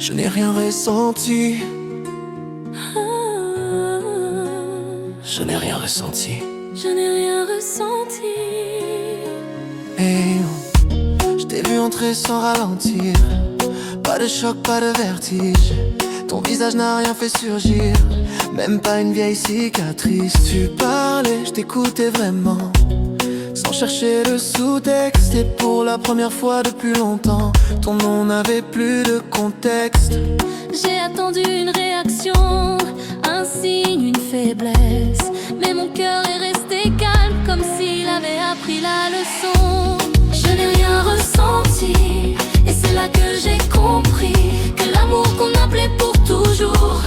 Je n'ai rien ressenti. Je n'ai rien ressenti. Je n'ai rien ressenti. Hey, je t'ai vu entrer sans ralentir. Pas de choc, pas de vertige. Ton visage n'a rien fait surgir, même pas une vieille cicatrice. Tu parlais, je t'écoutais vraiment, sans chercher le sous-texte. Et pour la première fois depuis longtemps, ton nom n'avait plus de contexte. J'ai attendu une réaction, un signe, une faiblesse. Mais mon cœur est resté calme, comme s'il avait appris la leçon. Je n'ai rien ressenti, et c'est là que j'ai compris que l'amour qu'on appelait pour toujours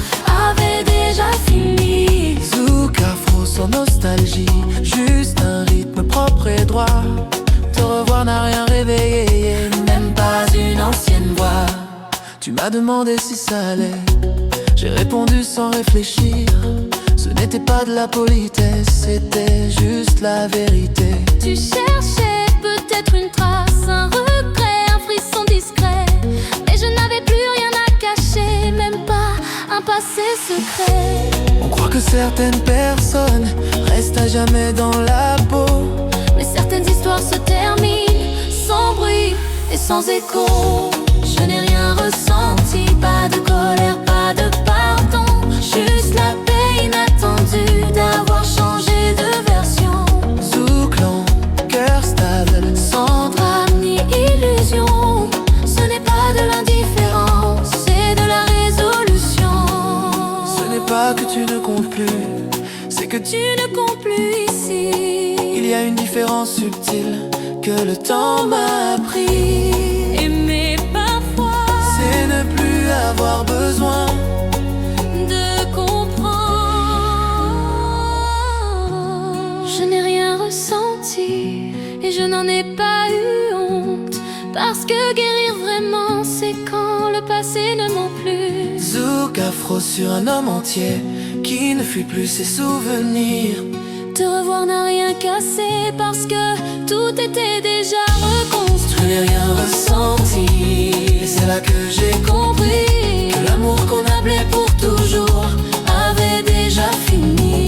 avait déjà fini. Zouk afro sans nostalgie, juste un rythme propre et droit. Te revoir n'a rien réveillé, même pas une ancienne voix. Tu m'as demandé si ça allait, j'ai répondu sans réfléchir. Ce n'était pas de la politesse, c'était juste la vérité. Tu cherchais peut-être une trace, un regret, un frisson discret. Mais je n'avais plus rien à cacher, même pas un passé secret. On croit que certaines personnes restent à jamais dans la peau, mais certaines histoires se terminent sans bruit et sans écho. Je n'ai rien ressenti, pas de colère, pas de pardon. Juste la paix inattendue d'avoir changé de version. Zouklan, cœur stable, Sans drame ni illusion. Ce n'est pas de l'indifférence, c'est de la résolution. ce n'est pas que tu ne comptes plus, c'est que Tu ne comptes plus ici. il y a une différence subtile que le temps m'a appris. Aimer parfois, C'est ne plus avoir besoin de comprendre. Je n'ai rien ressenti et je n'en ai pas eu honte, parce que guérir vraiment, c'est quand le passé ne ment plus. Zouk afro sur un homme entier qui ne fuit plus ses souvenirs. Te revoir n'a rien cassé, parce que tout était déjà reconstruit. Je n'ai rien ressenti, et c'est là que j'ai compris que l'amour qu'on appelait pour toujours avait déjà fini.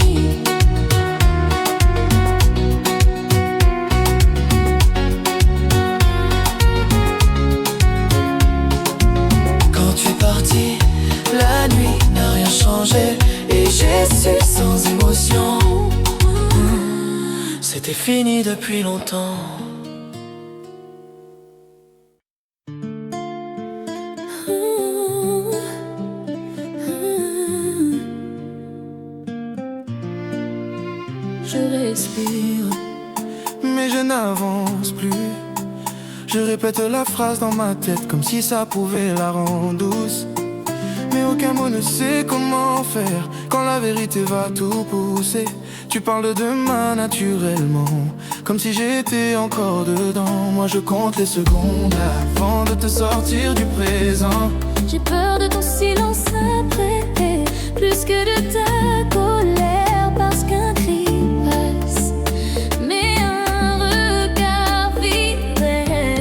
Quand tu es parti, la nuit n'a rien changé, et j'ai su sans émotion, c'était fini depuis longtemps. Je respire, mais je n'avance plus. Je répète la phrase dans ma tête comme si ça pouvait la rendre douce. Mais aucun mot ne sait comment faire quand la vérité va tout pousser. Tu parles de demain naturellement, comme si j'étais encore dedans. Moi je compte les secondes avant de te sortir du présent. j'ai peur de ton silence après, plus que de ta colère, parce qu'un cri passe, mais un regard vide reste.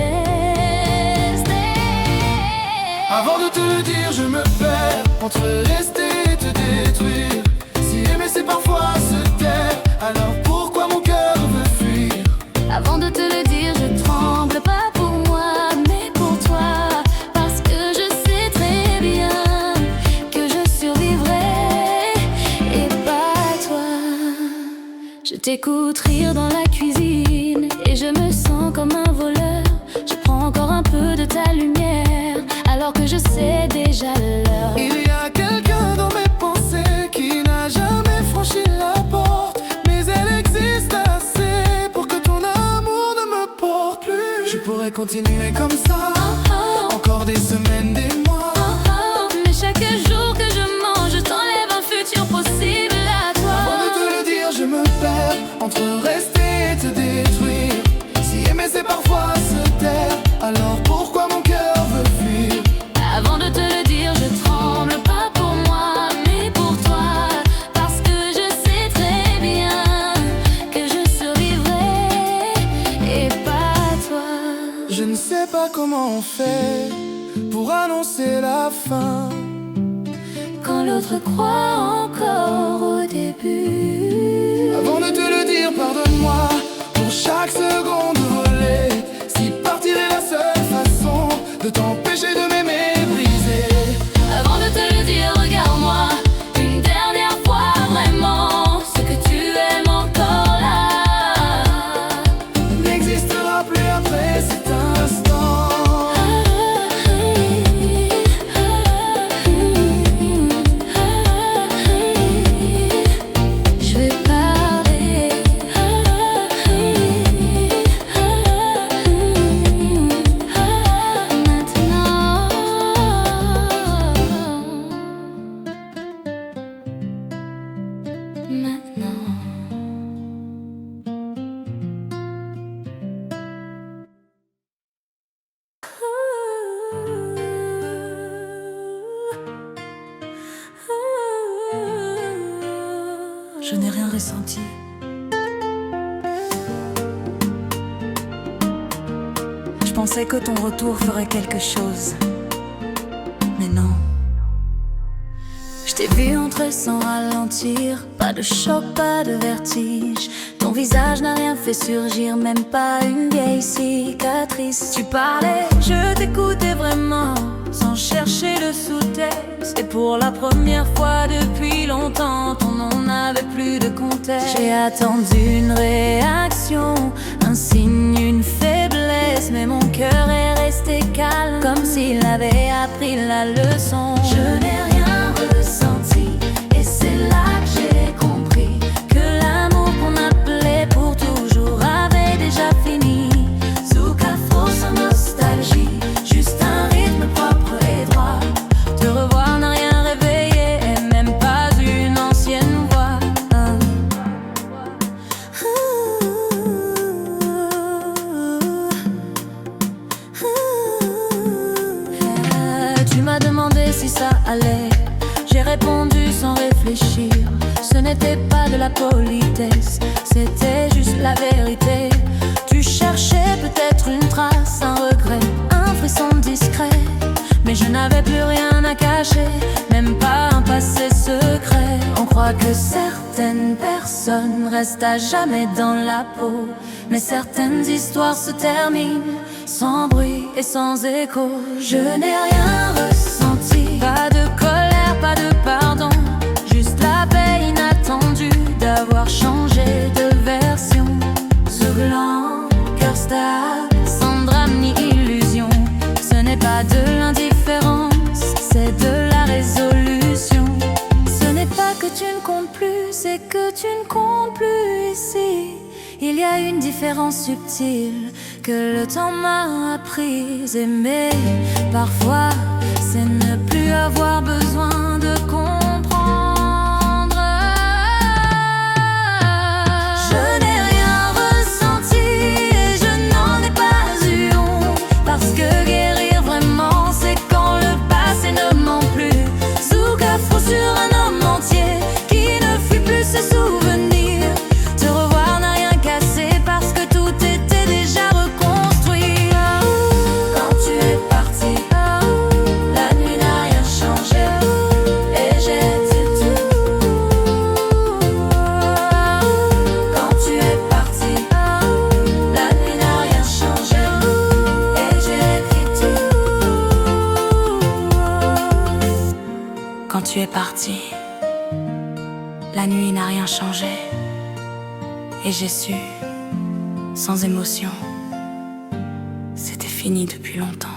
Avant de te le dire, je me perds entre rester et te détruire. Si aimer c'est parfois se taire, alors pourquoi mon cœur veut fuir? Avant de te le dire, je tremble, pas pour moi, mais pour toi, parce que je sais très bien que je survivrai, et pas toi. Je t'écoute rire dans la cuisine, et je me sens comme un voleur. Je prends encore un peu de ta lumière, alors que je sais déjà l'heure. Il y a quelqu'un dans mes pensées qui n'a jamais franchi la porte, mais elle existe assez pour que ton amour ne me porte plus. Je pourrais continuer comme ça, encore des semaines, des mois. Mais chaque jour que je mange, je t'enlève un futur possible à toi. Avant de te le dire, je me perds entre rester et te détruire. Si aimer c'est parfois se taire, alors pourquoi mon cœur veut fuir? Avant de te le dire, je tremble, pas pour moi, mais pour toi, parce que je sais très bien que je survivrai, et pas toi. Je ne sais pas comment on fait pour pour annoncer la fin. Quand l'autre croit encore au début. Avant de te le dire, pardonne-moi pour chaque seconde volée. Si partir est la seule façon de t'empêcher de m'aimer brisé. Avant de te le dire, regarde-moi une dernière fois vraiment. Ce que tu aimes encore là n'existera plus après cet instant. Je vais parler maintenant. Je n'ai rien ressenti. Je pensais que ton retour ferait quelque chose, mais non. Je t'ai vu entrer sans ralentir, pas de choc, pas de vertige. Ton visage n'a rien fait surgir, même pas une vieille cicatrice. Tu parlais, je t'écoutais vraiment, sans chercher le sous-texte. Et pour la première fois depuis longtemps, ton nom n'avait plus de contexte. J'ai attendu une réaction, un signe, une faiblesse, mais mon cœur est resté calme, comme s'il avait appris la leçon. Je n'ai rien ressenti, et c'est là que j'ai compris que l'amour qu'on appelait pour toujours avait déjà fini. Zouk afro sans nostalgie, juste un rythme propre et droit. Te revoir n'a rien réveillé, et même pas une ancienne voix. Tu m'as demandé si ça allait, j'ai répondu sans réfléchir. Ce n'était pas de la politesse, c'était juste la vérité. Tu cherchais peut-être une trace, un regret, un frisson discret. Mais je n'avais plus rien à cacher, même pas un passé secret. On croit que certaines personnes restent à jamais dans la peau, mais certaines histoires se terminent sans bruit et sans écho. Je n'ai rien ressenti, pas de colère, pas de pardon, juste la paix inattendue d'avoir changé de version. Sanglant, cœur stable, sans drame ni illusion. Ce n'est pas de l'indifférence, c'est de la résolution. Ce n'est pas que tu ne comptes plus, c'est que tu ne comptes plus ici. Il y a une différence subtile que le temps m'a apprise. Aimer, parfois, c'est ne plus avoir besoin de comprendre. Je n'ai rien ressenti et je n'en ai pas eu honte, parce que guérir vraiment, c'est quand le passé ne ment plus. Zouk afro sur un homme entier qui ne fuit plus ses souvenirs. Te revoir n'a rien cassé parce que tout était déjà reconstruit. Quand tu es parti, la nuit n'a rien changé et j'ai dit tout. Quand tu es parti, la nuit n'a rien changé et j'ai écrit tout. Quand tu es parti, la nuit n'a rien changé et j'ai su, sans émotion, c'était fini depuis longtemps.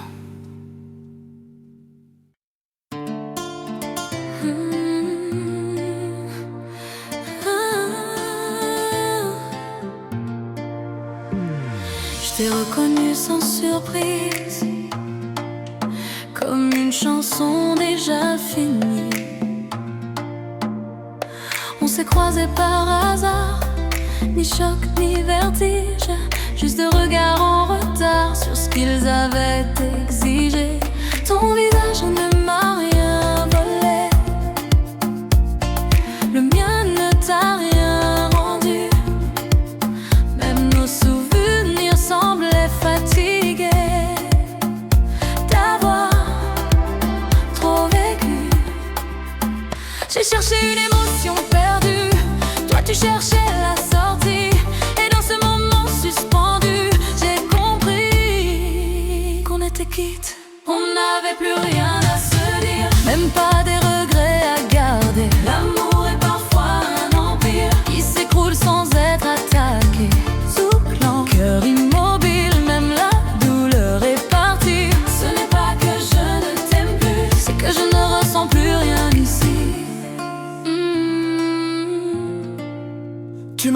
Je t'ai reconnu sans surprise, comme une chanson déjà finie. On s'est croisés par hasard, ni choc ni vertige, juste de regards en retard sur ce qu'ils avaient exigé. Ton visage ne m'a rien volé, le mien ne t'a rien rendu. Même nos souvenirs semblaient fatigués d'avoir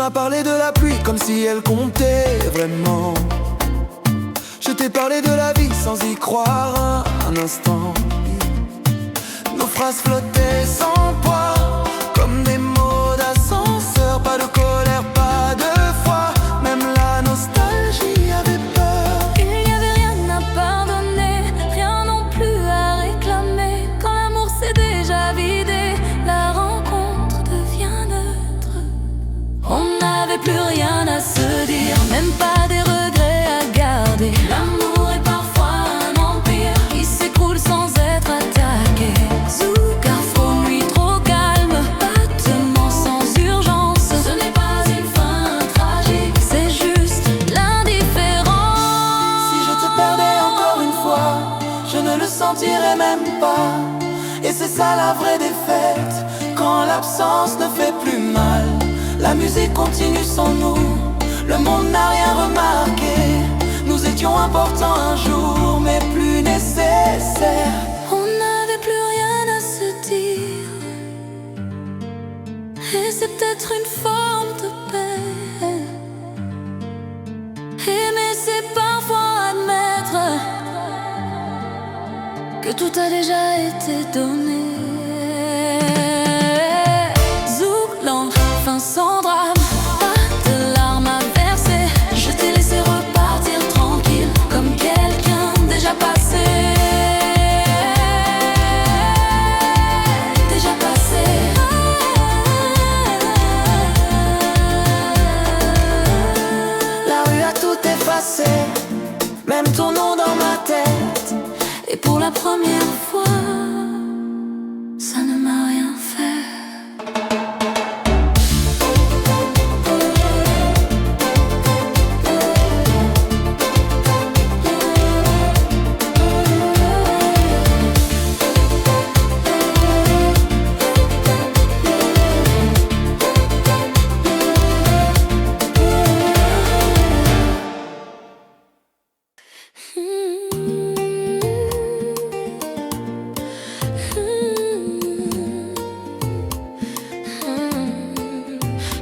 m'as parlé de la pluie comme si elle comptait vraiment. Je t'ai parlé de la vie sans y croire un instant. Nos phrases flottaient sans poids, comme des mots d'ascenseur. Pas de colère, pas de foi, même la nostalgie avait peur. Il n'y avait rien à pardonner, rien non plus à réclamer. Quand l'amour s'est déjà vidé, la rencontre devient neutre. On n'avait plus rien à se dire, même pas des regrets à garder. L'amour est parfois un empire qui s'écroule sans être attaqué. Zouk, afro, nuit trop calme, battement sans urgence. Ce n'est pas une fin tragique, c'est juste l'indifférence. Si je te perdais encore une fois, je ne le sentirais même pas. Et c'est ça la vraie défaite, quand l'absence ne fait plus mal. La musique continue sans nous, le monde n'a rien remarqué. Nous étions importants un jour, mais plus nécessaires. On n'avait plus rien à se dire, et c'est peut-être une forme de paix. Aimer, c'est parfois admettre que tout a déjà été donné. Zouk, l'enfin sans drame, pas de larmes à verser. Je t'ai laissé repartir tranquille, comme quelqu'un déjà passé. Déjà passé. La rue a tout effacé, même ton nom dans ma tête. Et pour la première fois, ça ne m'a rien fait.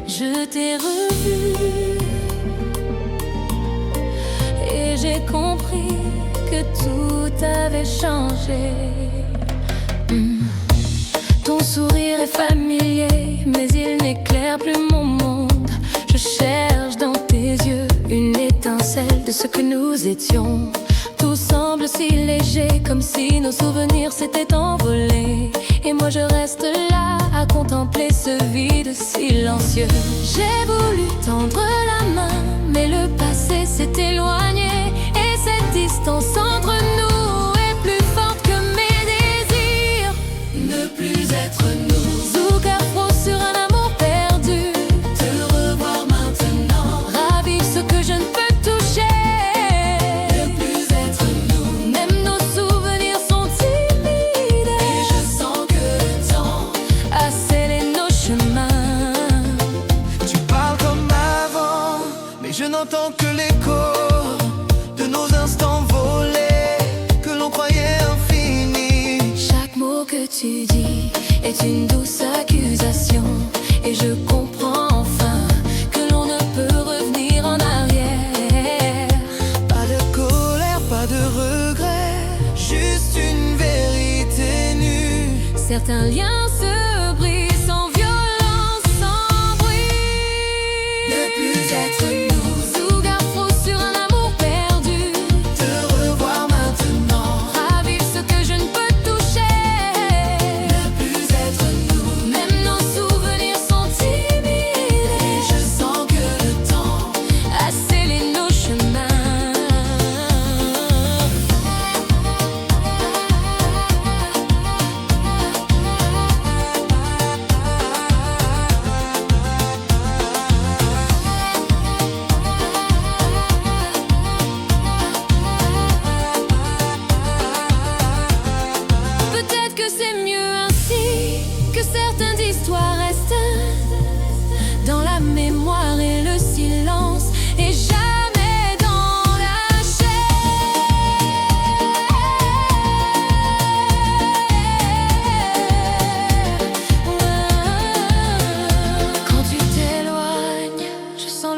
Je t'ai revu et j'ai compris que tout avait changé. Ton sourire est familier, mais il n'éclaire plus mon monde. Je cherche dans tes yeux une étincelle de ce que nous étions. Tout semble si léger, comme si nos souvenirs s'étaient envolés. Et moi je reste là à contempler ce vide silencieux. J'ai voulu tendre la main, mais le passé s'est éloigné. Et cette distance entre nous est plus forte que mes désirs. Ne plus être nous. Zouk, afro sur un amour perdu. Te revoir maintenant ravive ce que je ne peux toucher. Je n'entends que l'écho de nos instants volés, que l'on croyait infinis. Chaque mot que tu dis est une douce accusation. Et je comprends enfin que l'on ne peut revenir en arrière. Pas de colère, pas de regret, juste une vérité nue. Certains liens se brisent sans violence, sans bruit. Ne plus être nous.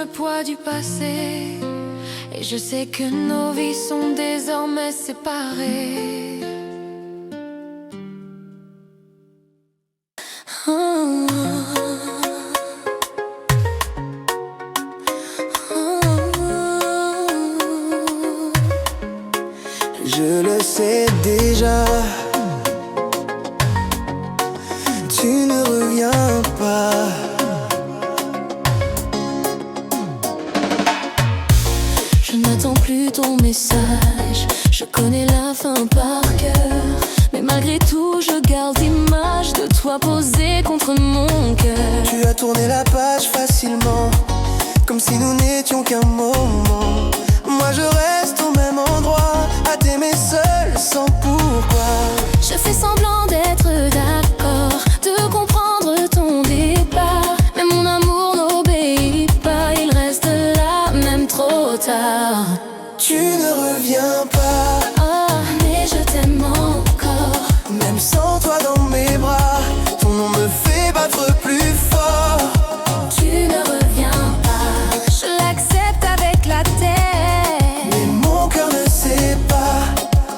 le poids du passé. Et je sais que nos vies sont désormais séparées. Oh. Je le sais déjà, tu ne reviens pas. Je n'attends plus ton message, je connais la fin par cœur. Mais malgré tout, je garde l'image de toi posée contre mon cœur. Tu as tourné la page facilement, comme si nous n'étions qu'un moment. Moi je reste au même endroit, à t'aimer seul sans pourquoi. Je fais semblant d'être d'accord, de comprendre ton départ. Mais mon amour n'obéit pas, il reste là, même trop tard. Tu ne reviens pas, Ah, mais je t'aime encore. même sans toi dans mes bras. Ton nom me fait battre plus fort. Tu ne reviens pas, je l'accepte avec la tête. Mais mon cœur ne sait pas,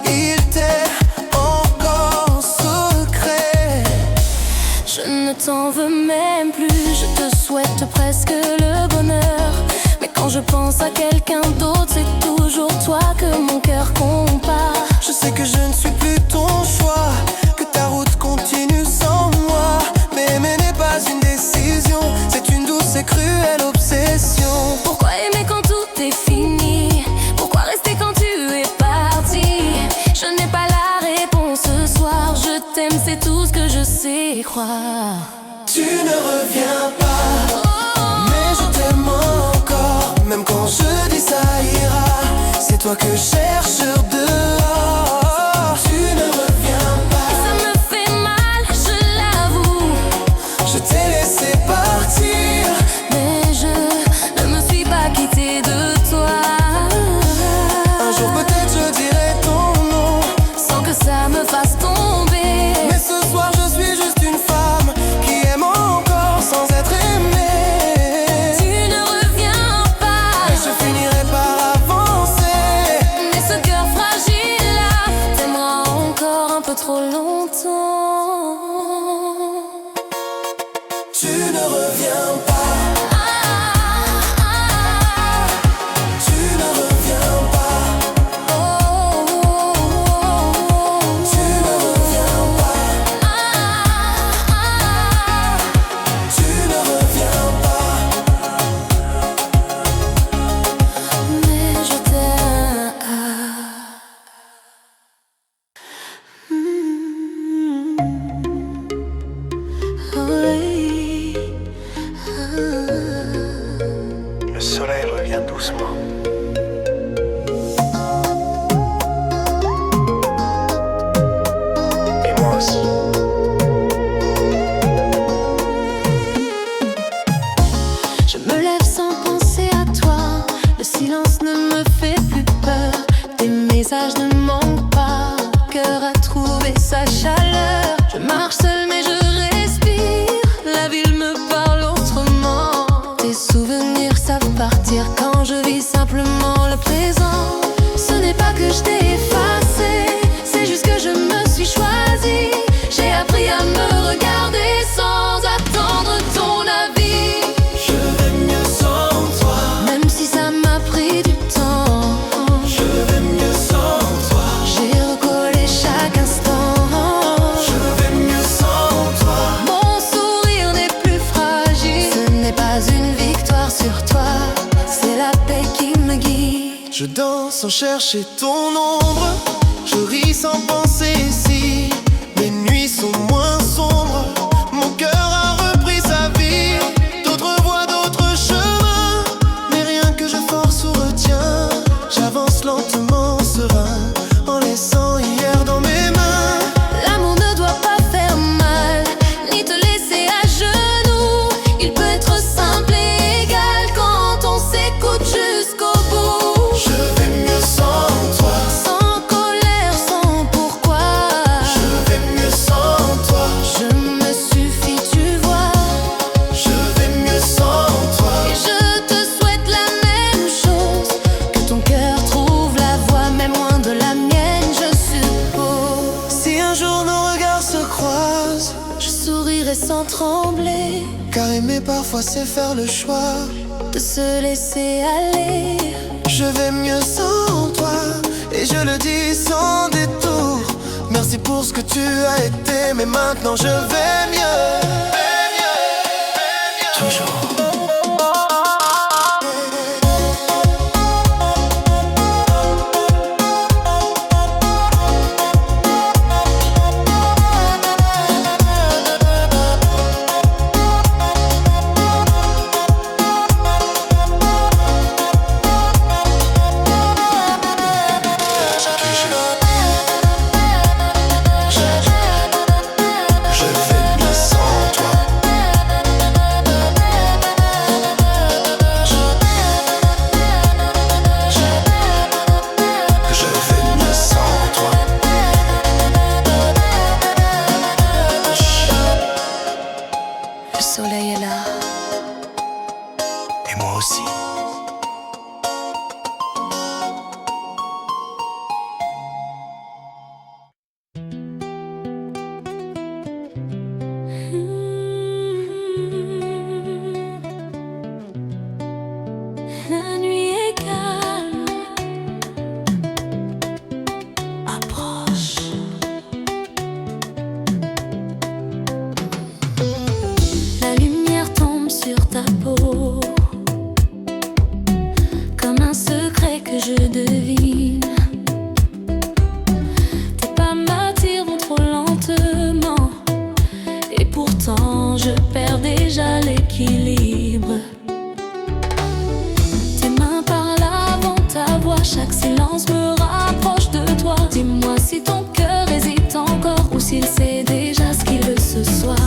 il t'est encore en secret. Je ne t'en veux même plus, je te souhaite presque le bonheur. Mais quand je pense à quelqu'un d'autre, c'est toujours toi que mon cœur compare. Je sais que je ne suis plus ton choix, que ta route continue sans moi. Mais aimer n'est pas une décision, c'est une douce et cruelle obsession. Pourquoi aimer quand tout est fini? Pourquoi rester quand tu es parti? Je n'ai pas la réponse ce soir, je t'aime, c'est tout ce que je sais croire. Tu ne reviens pas, Oh, mais je t'aime encore. Même quand je dis ça ira, c'est toi que je cherche dehors. Tu ne reviens pas, ça me fait mal, je l'avoue. je t'ai laissé partir. Mais je ne me suis pas quittée de toi. Un jour peut-être je dirai ton nom, Sans que ça me fasse tomber. mais ce soir je suis juste une femme qui aime encore sans être aimée. Tu ne reviens pas, Et je finirai par avancer. mais ce cœur fragile là t'aimera encore un peu trop longtemps. Tu ne reviens pas, Ah, ah, tu ne reviens pas, oh, oh, oh. tu ne reviens pas, Ah, ah, tu ne reviens pas. mais je t'aime. Oui. Le soleil revient doucement. Et moi aussi. Je me lève sans penser à toi. Le silence ne me fait plus peur. Tes messages ne manquent pas. Cœur à trouver sa chaleur. Je marche seule mais je respire. La ville me parle autrement. Tes souvenirs savent partir quand je vis simplement le présent. Ce n'est pas que je t'ai effacé, c'est juste que je me suis choisie. J'ai appris à me regarder sans attendre ton avis. Je vais mieux sans toi, Même si ça m'a pris du temps, je vais mieux sans toi, j'ai recollé chaque instant. je vais mieux sans toi. Mon sourire n'est plus fragile. Ce n'est pas une victoire sur toi, c'est la paix qui me guide. Je danse sans chercher ton ombre, je ris sans penser si les nuits sont moins sombres. Mon cœur a repris sa vie, d'autres voies, d'autres chemins. Mais rien que je force ou retiens, j'avance lentement serein, en laissant hier dans mes mains. L'amour ne doit pas faire mal, ni te laisser à genoux. Il peut être simple et égal quand on s'écoute jusqu'au bout. Je vais mieux sans toi, Sans colère, sans pourquoi. parfois c'est faire le choix de se laisser aller. Je vais mieux sans toi, et je le dis sans détour. Merci pour ce que tu as été, mais maintenant je vais mieux. Toujours. Le soleil est là. Et moi aussi. La nuit est calme. Approche. La lumière tombe sur ta peau, comme un secret que je devine. Tes pas m'attirent vont trop lentement, et pourtant je perds déjà l'équilibre. Tes mains parlent avant ta voix, chaque silence me rapproche de toi. Dis-moi si ton cœur hésite encore, ou s'il sait déjà ce qu'il veut ce soir.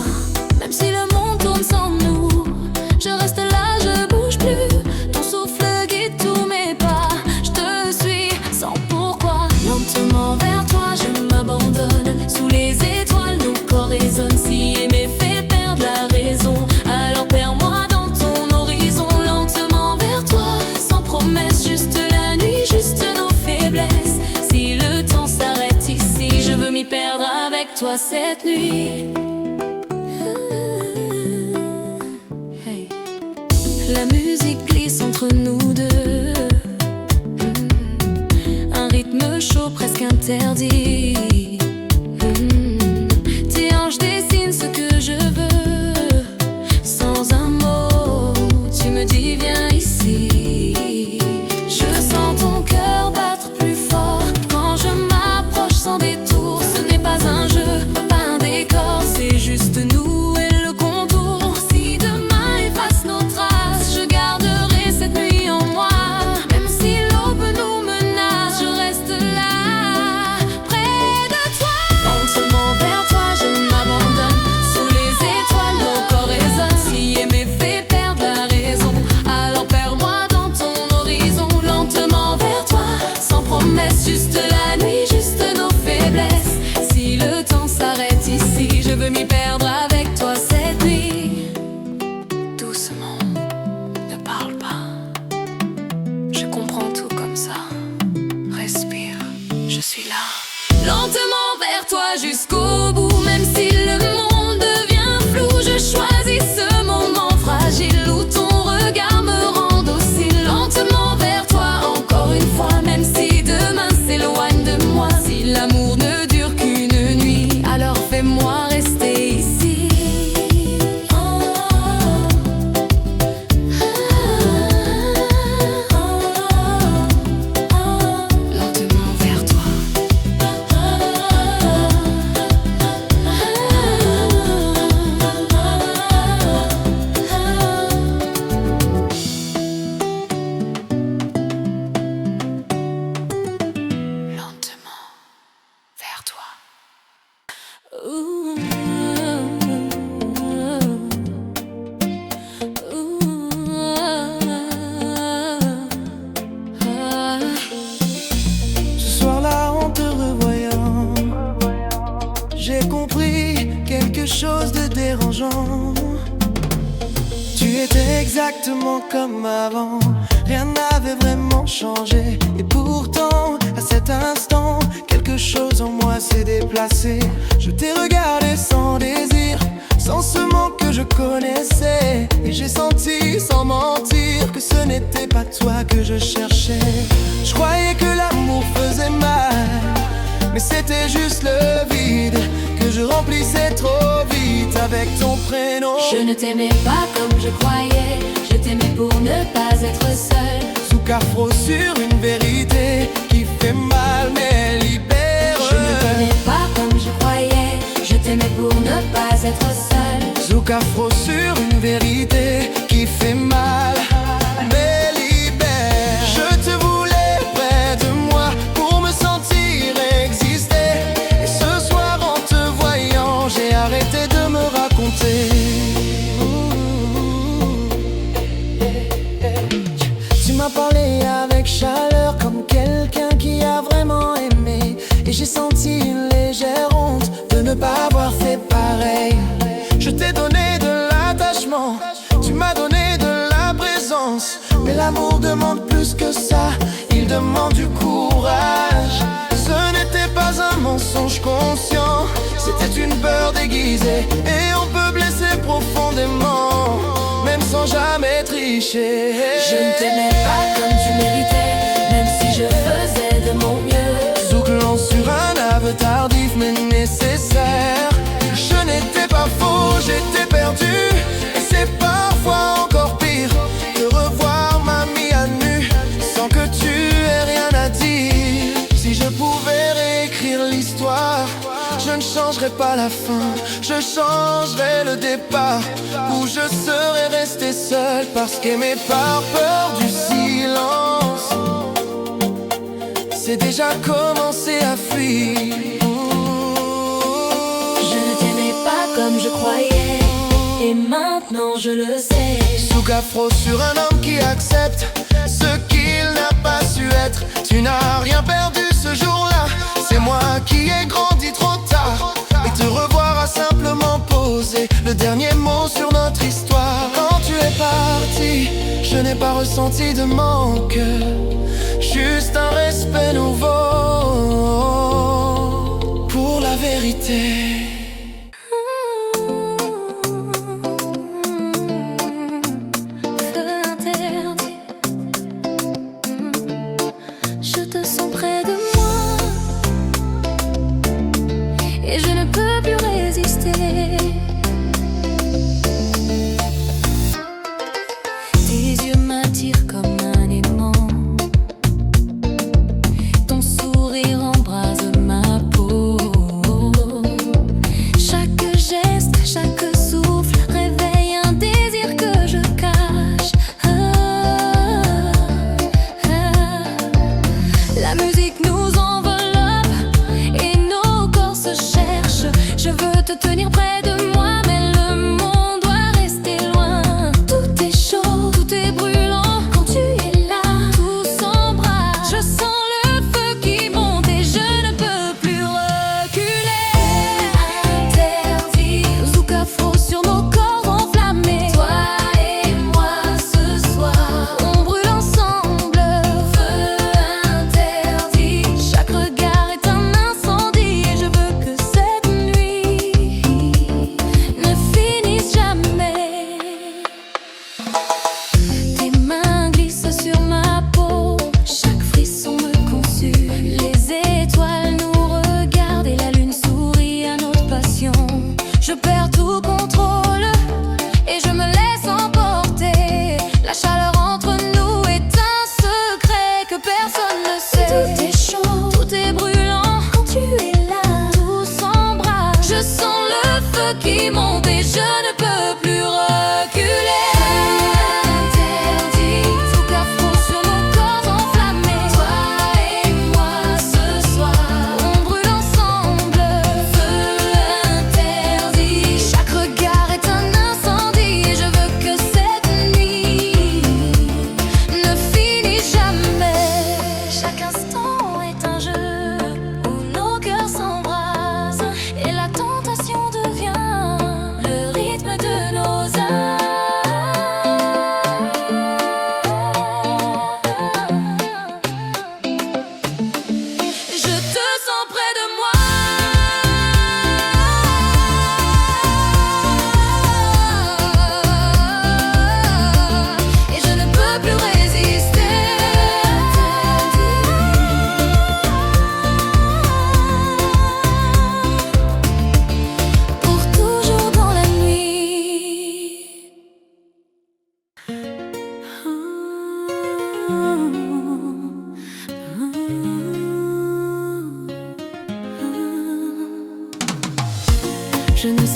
Même si le monde tourne sans nous, je reste là, je bouge plus. Ton souffle guide tous mes pas, je te suis sans pourquoi. Lentement vers toi je m'abandonne, sous les étoiles nos corps résonnent. Si aimer fait perdre la raison, alors perds-moi dans ton horizon. Lentement vers toi, sans promesse, juste la nuit, juste nos faiblesses. Si le temps s'arrête ici, je veux m'y perdre avec toi cette nuit. Hey. La musique glisse entre nous deux, un rythme chaud presque interdit. Tes hanches dessinent ce que je veux, sans un mot, tu me dis viens ici. Je sens ton cœur battre plus fort quand je m'approche sans détour. Ce n'est pas un jeu, pas un décor, c'est juste nous et le contour. Si demain efface nos traces, je garderai cette nuit en moi. Même si l'aube nous menace, je reste là, près de toi. Lentement vers toi, je m'abandonne, sous les étoiles nos corps résonnent. Si aimer fait perdre la raison, alors perds-moi dans ton horizon. Lentement vers toi, sans promesse, juste la nuit, juste nos faiblesses. Si le temps s'arrête ici, je veux m'y perdre avec toi cette nuit. Doucement, ne parle pas, je comprends tout comme ça. Respire, je suis là. Lentement vers toi jusqu'au bout, même si le monde devient flou, je choisis ce moment fragile où ton regard me rend docile. Lentement vers toi encore une fois, même si demain s'éloigne de moi. Si l'amour ne dure qu'une nuit, alors fais-moi rester ici. Lentement vers toi. Lentement vers toi. Ce soir-là, en te revoyant, j'ai compris quelque chose de dérangeant. Tu étais exactement comme avant, rien n'avait vraiment changé. Et pourtant, à cet instant, quelque chose en moi s'est déplacé. Je t'ai regardé sans désir, sans ce manque que je connaissais. Et j'ai senti, sans mentir, que ce n'était pas toi que je cherchais. Je croyais que l'amour faisait mal, mais c'était juste le vide que je remplissais trop vite avec ton prénom. Je ne t'aimais pas comme je croyais, je t'aimais pour ne pas être seule. Zouk-Afro sur une vérité qui fait mal mais libère. Je ne t'aimais pas comme je croyais, je t'aimais pour ne pas être seule. Zouk-Afro sur une vérité qui fait mal mais libère. Je te voulais près de moi pour me sentir exister. Et ce soir en te voyant, j'ai arrêté de me raconter. Tu m'as parlé avec chaleur comme quelqu'un qui a vraiment aimé. Et j'ai senti une légère honte de ne pas avoir fait pareil. Je t'ai donné de l'attachement, tu m'as donné de la présence. Mais l'amour demande plus que ça, il demande du courage. Ce n'était pas un mensonge conscient, c'était une peur déguisée. Et on peut blesser profondément, même sans jamais tricher. Je ne t'aimais pas comme tu méritais, même si je faisais de mon mieux. Zouk-Lan sur un aveu tardif mais nécessaire. Je n'étais pas faux, j'étais perdu. Et c'est parfois encore pire de revoir mamie à nu sans que tu aies rien à dire. Si je pouvais réécrire l'histoire, je ne changerais pas la fin, je changerais le départ, où je serais resté seul parce qu'aimer par peur du silence, c'est déjà commencé à fuir. Je ne t'aimais pas comme je croyais, et maintenant je le sais. Zouk-Afro sur un homme qui accepte ce qu'il n'a pas su être. Tu n'as rien perdu ce jour-là, c'est moi qui ai grandi trop tard. Et te revoir a simplement posé le dernier mot sur notre histoire. Quand tu es parti, je n'ai pas ressenti de manque, juste un respect nouveau pour la vérité. Je te sens près de moi et je ne peux plus résister. Tes yeux m'attirent comme un aimant, ton sourire embrase ma peau.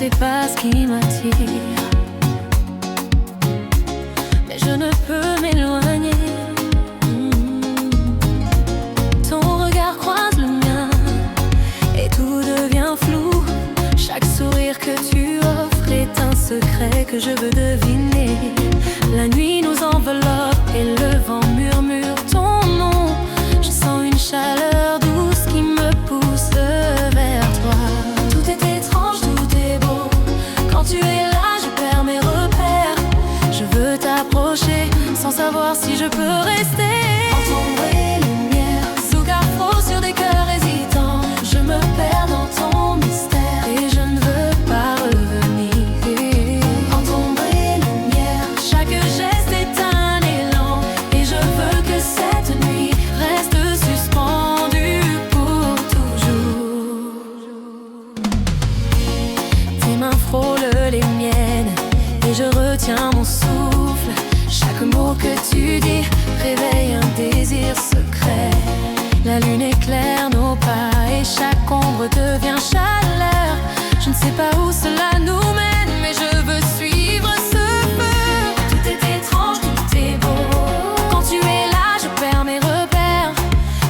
sais pas ce qui m'attire, mais je ne peux m'éloigner. Ton regard croise le mien et tout devient flou. Chaque sourire que tu offres est un secret que je veux deviner. La nuit nous enveloppe et le vent murmure ton nom. Je sens une chaleur douce qui me pousse vers toi. Tout est étrange, tout est beau. Quand tu es là, je perds mes repères. Je veux t'approcher sans savoir si je peux rester. Entendre les lumières sous carrefour sur des cœurs hésitants. Je me perds dans ton mystère et je ne veux pas revenir. Entendre les lumières, chaque geste est un élan. Et je veux que cette nuit reste suspendue pour toujours. Tes mains frôlent les miennes et je retiens mon souffle. Chaque mot que tu dis réveille un désir secret. La lune éclaire nos pas et chaque ombre devient chaleur. Je ne sais pas où cela nous mène, mais je veux suivre ce feu. Tout est étrange, tout est beau. Quand tu es là, je perds mes repères.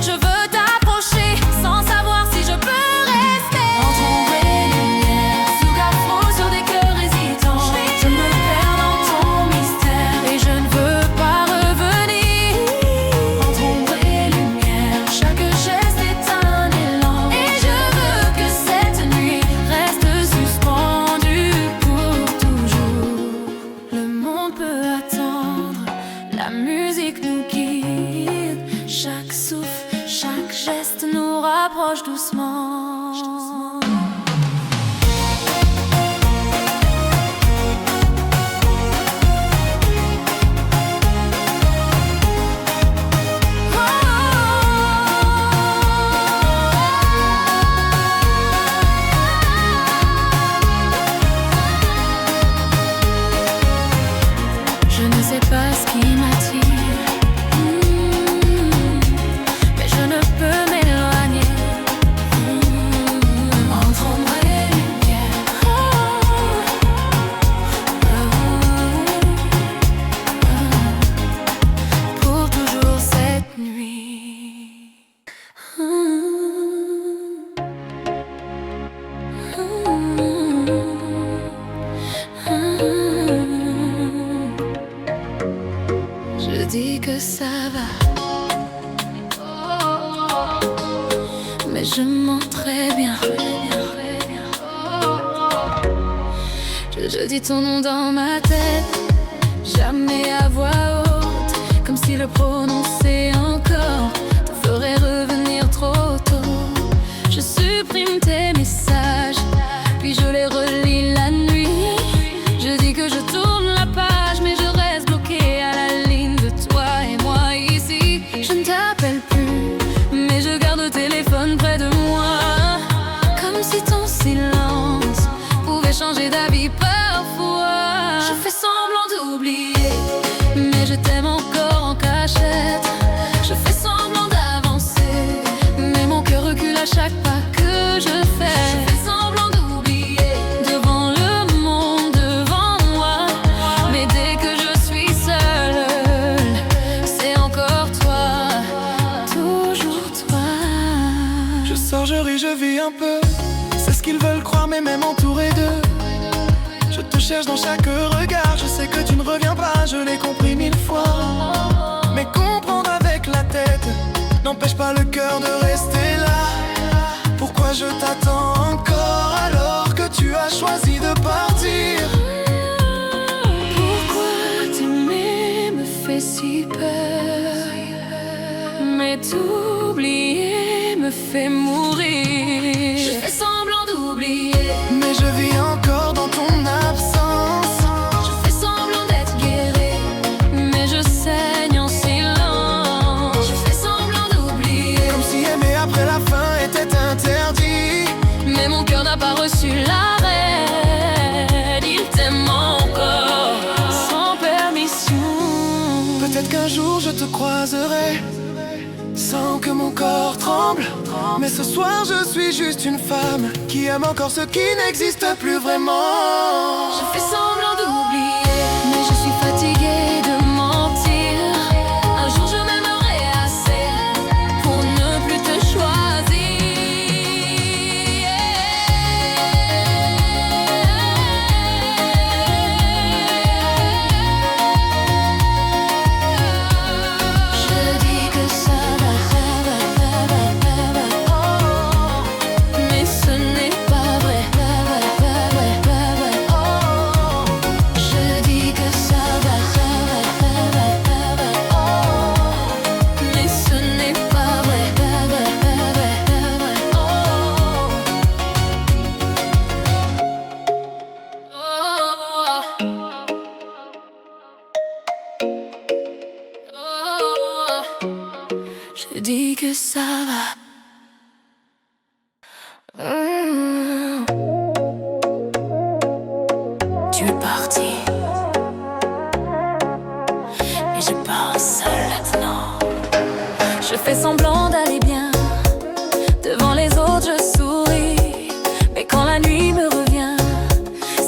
Je veux t'approcher sans savoir si je peux rester. Entendre les lumières sous carrefour sur des cœurs hésitants. Je me perds dans ton mystère et je ne veux pas revenir. Entendre les lumières, chaque geste est un élan. Et je veux que cette nuit reste suspendue pour toujours. Le monde peut attendre, la musique nous guide. Chaque souffle, chaque geste nous rapproche doucement. Je ne sais pas ce qui m'attire, mais je ne peux m'éloigner. Entendre les lumières, pour toujours cette nuit. Je dis que ça va, mais je mens très bien. Je dis ton nom dans ma tête, jamais à voix haute, comme si le prononcer encore te ferait revenir trop tôt. Je supprime tes messages, puis je les relis la nuit. Je dis que je tourne la page, mais je reste bloquée à la ligne de toi et moi ici. Je ne t'appelle plus, mais je garde le téléphone près de moi, comme si ton silence pouvait changer d'avis parfois. Je fais semblant d'oublier, mais je t'aime encore en cachette. Je fais semblant d'avancer, mais mon cœur recule à chaque pas que je fais. Je fais semblant d'oublier devant le monde, devant moi, mais dès que je suis seule, c'est encore toi, toujours toi. Je sors, je ris, je vis un peu. C'est ce qu'ils veulent croire, mais même entouré d'eux. Je te cherche dans chaque regard. Je sais que tu ne reviens pas, je l'ai compris 1000 fois. Mais comprendre avec la tête n'empêche pas le cœur de rester là. Pourquoi je t'attends encore alors que tu as choisi de partir? Pourquoi t'aimer me fait si peur, mais t'oublier me fait mourir. Je fais semblant d'oublier, Mais je vis encore dans ton absence. je fais semblant d'être guérie, mais je saigne en silence. Je fais semblant d'oublier, Comme si aimer après la fin était interdit. mais mon cœur n'a pas reçu l'arrêt. Il t'aime encore, sans permission. Peut-être qu'un jour je te croiserai sans que mon corps tremble. Mais ce soir je suis juste une femme qui aime encore ce qui n'existe plus vraiment. Je fais semblant d'oublier, mais je suis fatiguée de mentir. Un jour je m'aimerai assez pour ne plus te choisir. Je dis que ça va, mais ce n'est pas vrai. Je dis que ça va, mais ce n'est pas vrai. Je dis que ça va. Tu es parti et je pars seule maintenant. Je fais semblant d'aller bien. Devant les autres je souris, mais quand la nuit me revient,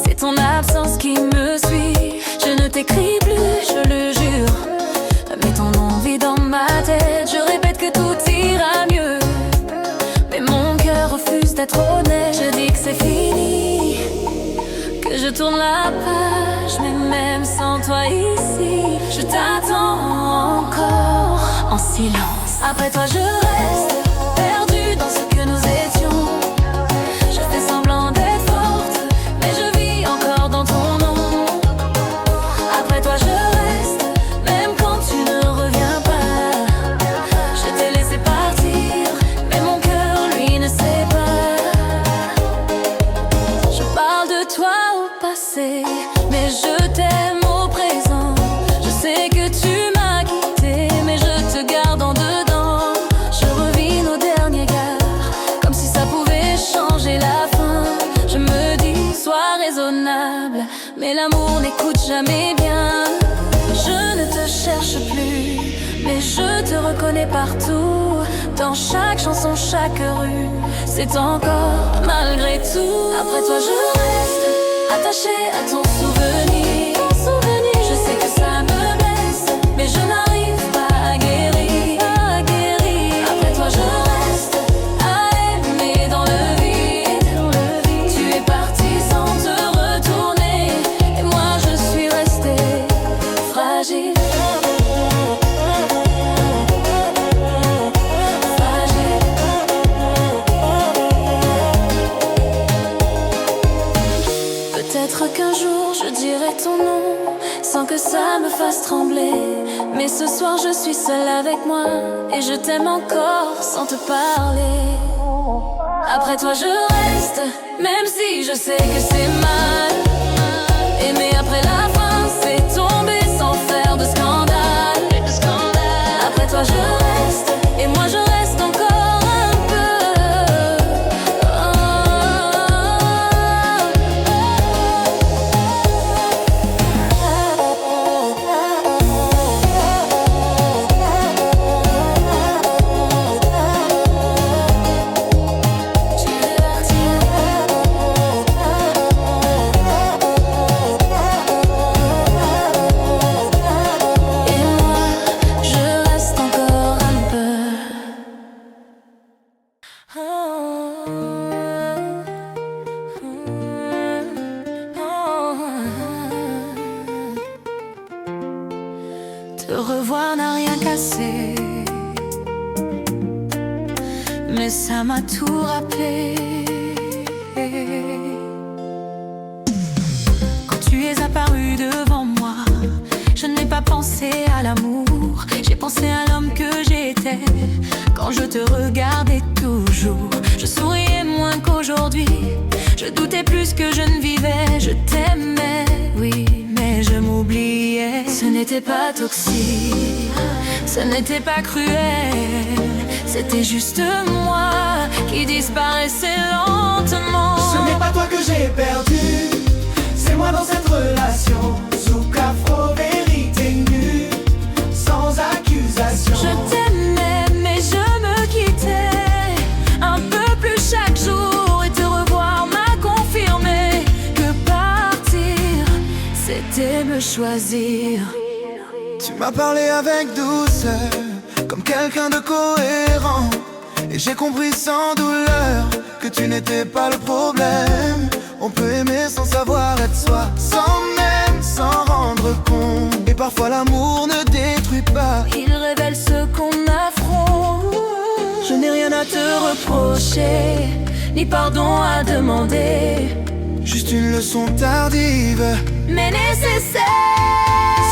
c'est ton absence qui me suit. Je ne t'écris plus, je le jure, mais ton nom vit dans ma tête. Je répète que tout ira mieux, mais mon cœur refuse d'être honnête. Je dis que c'est fini, que je tourne la page, mais même sans toi ici, je t'attends encore en silence. Après toi je reste perdue dans ce que nous étions. Je fais semblant d'être forte, mais je vis encore dans ton nom. Après toi je reste, même quand tu ne reviens pas. Je t'ai laissé partir, mais mon cœur lui ne sait pas. Je parle de toi au passé, mais je t'aime au présent. Je sais que tu m'as quitté, mais je te garde en dedans. Je revis nos derniers gares, comme si ça pouvait changer la fin. Je me dis, sois raisonnable, mais l'amour n'écoute jamais bien. Je ne te cherche plus, mais je te reconnais partout. Dans chaque chanson, chaque rue, c'est encore malgré tout. Après toi je reste attachée à ton souvenir. Je sais que ça me blesse, mais je n'arrive pas à guérir. Après toi je reste à aimer dans le vide. Tu es parti sans te retourner, et moi je suis restée fragile. Peut-être qu'un jour je dirai ton nom sans que ça me fasse trembler. Mais ce soir je suis seule avec moi, et je t'aime encore sans te parler. Après toi je reste, même si je sais que c'est mal. Aimer après la fin, c'est tomber sans faire de scandale. Après toi je reste, et moi je reste encore un peu. Te revoir n'a rien cassé, mais ça m'a tout rappelé. Quand tu es apparu devant moi, je n'ai pas pensé à l'amour, j'ai pensé à l'homme que j'étais. Quand je te regardais toujours, je souriais moins qu'aujourd'hui. Je doutais plus que je ne vivais. Je t'aimais, oui, mais je m'oubliais. Ce n'était pas toxique, ce n'était pas cruel. C'était juste moi qui disparaissait lentement. Ce n'est pas toi que j'ai perdu, c'est moi dans cette relation. Zouk afro, vérité nue, sans accusation. Je t'aimais mais choisir. Tu m'as parlé avec douceur, comme quelqu'un de cohérent. Et j'ai compris sans douleur que tu n'étais pas le problème. On peut aimer sans savoir être soi, sans même s'en rendre compte. Et parfois l'amour ne détruit pas, Il révèle ce qu'on affronte. Je n'ai rien à te reprocher, ni pardon à demander, juste une leçon tardive. mais nécessaire.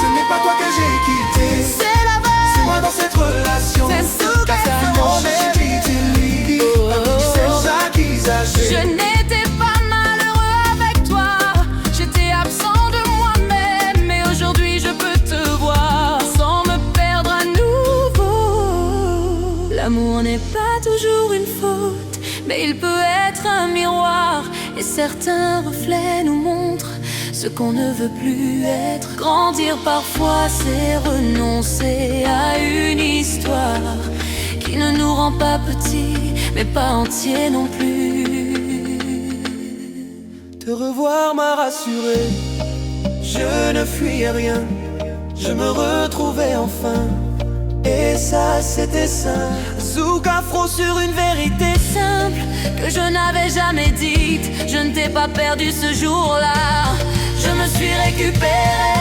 Ce n'est pas toi que j'ai quitté, C'est la vraie. c'est moi dans cette relation. C'est Souk Afro. Je n'étais pas malheureux avec toi, j'étais absent de moi-même, mais aujourd'hui je peux te voir sans me perdre à nouveau. L'amour n'est pas toujours une faute, mais il peut être un miroir, et certains reflets nous montrent ce qu'on ne veut plus être. Grandir parfois c'est renoncer à une histoire qui ne nous rend pas petits, mais pas entiers non plus. Te revoir m'a rassuré, je ne fuyais rien, je me retrouvais enfin, et ça c'était sain. Souk Afro sur une vérité Simple que je n'avais jamais dite, je ne t'ai pas perdu ce jour-là, je me suis récupérée.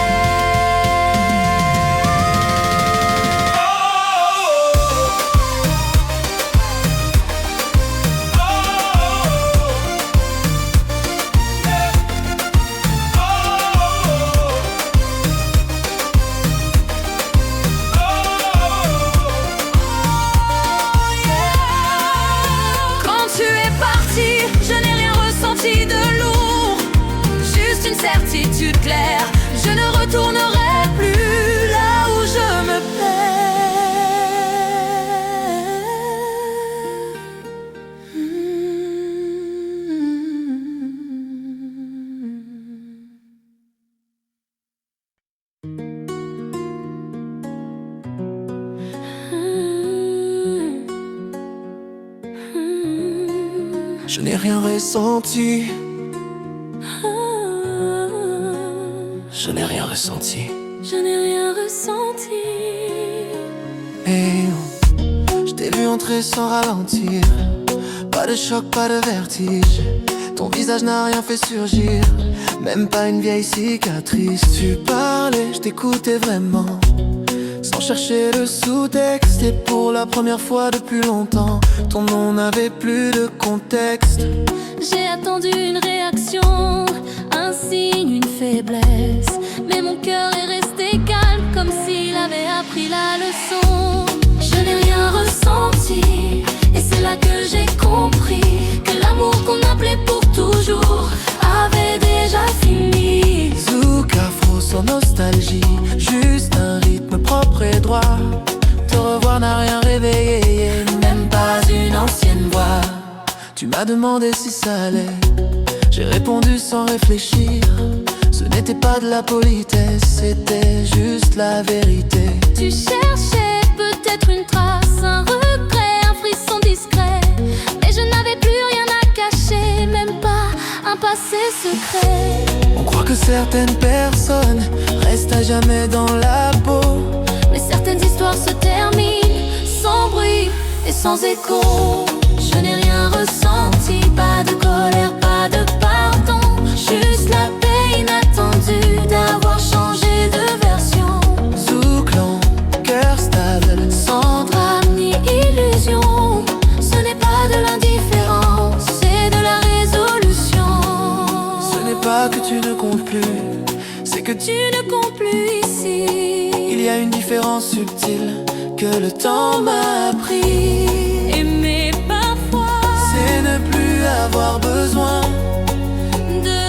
De lourd, juste une certitude claire, je ne retournerai plus là où je me Je n'ai rien ressenti, je n'ai rien ressenti. Je n'ai rien ressenti. Hey, oh, je t'ai vu entrer sans ralentir, pas de choc, pas de vertige. Ton visage n'a rien fait surgir, même pas une vieille cicatrice. Tu parlais, je t'écoutais vraiment, sans chercher le sous-texte. Et pour la première fois depuis longtemps, ton nom n'avait plus de contexte. J'ai attendu une réaction, un signe, une faiblesse, mais mon cœur est resté calme comme s'il avait appris la leçon. Je n'ai rien ressenti, et c'est là que j'ai compris que l'amour qu'on appelait pour toujours avait déjà fini. Souk Afro sans nostalgie, juste un rythme propre et droit. Te revoir n'a rien réveillé, même pas une ancienne voix. Tu m'as demandé si ça allait, j'ai répondu sans réfléchir. Ce n'était pas de la politesse, c'était juste la vérité. Tu cherchais peut-être une trace, un regret, un frisson discret, mais je n'avais plus rien à cacher, même pas un passé secret. On croit que certaines personnes restent à jamais dans la peau, Mais certaines histoires se terminent sans bruit et sans écho. Je n'ai rien ressenti, pas de colère, pas de pardon, juste la paix inattendue d'avoir changé de version. Zouklan, cœur stable, Sans drame ni illusion, ce n'est pas de l'indifférence, c'est de la résolution. ce n'est pas que tu ne comptes plus, c'est que Tu ne comptes plus ici. il y a une différence subtile que le temps m'a appris. Aimer parfois, C'est ne plus avoir besoin de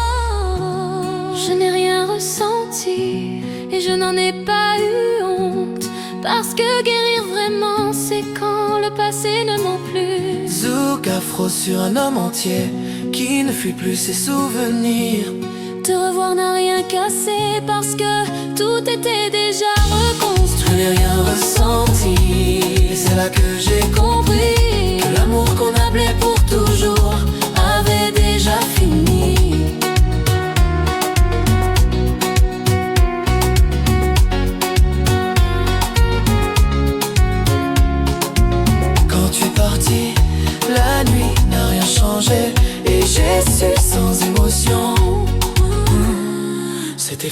comprendre. Je n'ai rien ressenti et je n'en ai pas eu honte, parce que guérir vraiment c'est quand le passé ne ment plus. Souk Afro sur un homme entier qui ne fuit plus ses souvenirs. Te revoir n'a rien cassé parce que tout était déjà Je reconstruit. n'ai rien ressenti, et c'est là que j'ai Compris que l'amour qu'on appelait pour toujours avait déjà fini.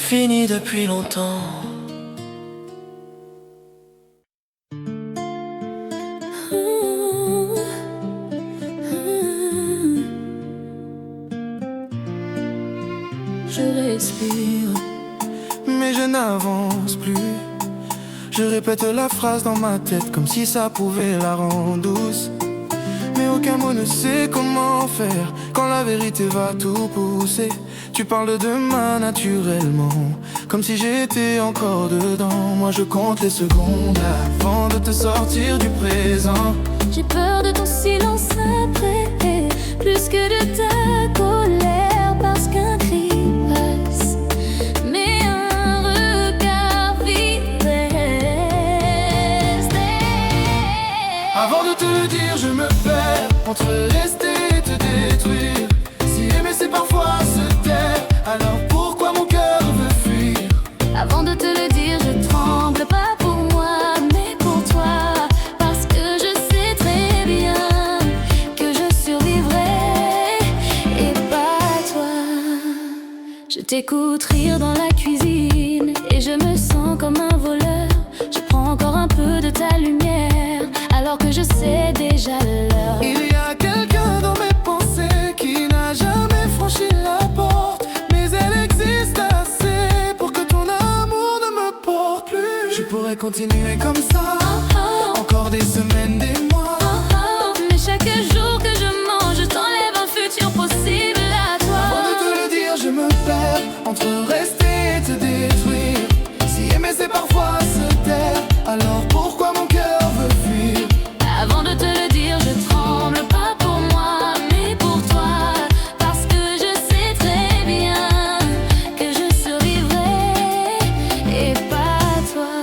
fini depuis longtemps. Je respire, mais je n'avance plus. Je répète la phrase dans ma tête comme si ça pouvait la rendre douce. Mais aucun mot ne sait comment faire quand la vérité va tout pousser. Tu parles de demain naturellement, comme si j'étais encore dedans. Moi je compte les secondes avant de te sortir du présent. j'ai peur de ton silence après, plus que de ta colère, parce qu'un cri passe, mais un regard vide reste. Avant de te le dire, je me perds entre rester et te détruire. Si aimer c'est parfois se taire, alors pourquoi mon cœur veut fuir? Avant de te le dire, je tremble, pas pour moi, mais pour toi, parce que je sais très bien que je survivrai, et pas toi. Je t'écoute rire dans la cuisine, et je me sens comme un voleur. Je prends encore un peu de ta lumière, alors que je sais déjà l'heure. Il y a quelqu'un dans mes pensées qui n'a jamais franchi la porte, mais elle existe assez pour que ton amour ne me porte plus. Je pourrais continuer comme ça, encore des semaines, des mois. Mais chaque jour que je mange, t'enlève un futur possible à toi. Avant de te le dire, je me perds entre rester et te détruire. Si aimer c'est parfois se taire, alors pourquoi mon cœur veut fuir? Avant de te le dire, je tremble, pas pour moi, mais pour toi, parce que je sais très bien que je survivrai, et pas toi.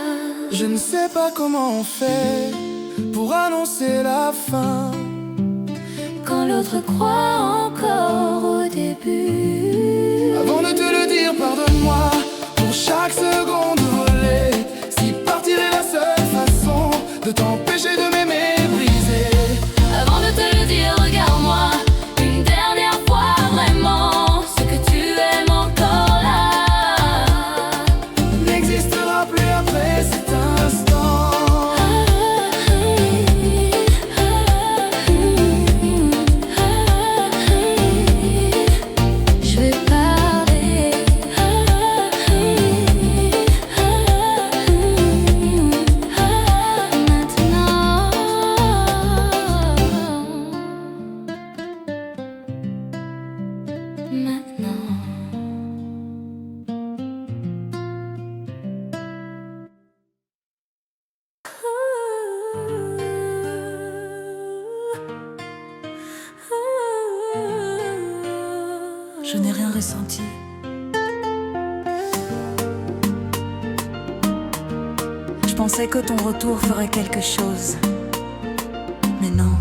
Je ne sais pas comment on fait pour annoncer la fin. Quand l'autre croit encore au début. Avant de te le dire, pardonne-moi pour chaque seconde volée. Si partir est la seule façon de t'empêcher de m'aimer brisé. Avant de te le dire, regarde-moi une dernière fois vraiment. Ce que tu aimes encore là N'existera plus après cet instant. Je vais parler maintenant. Je n'ai rien ressenti. Je pensais que ton retour ferait quelque chose, mais non.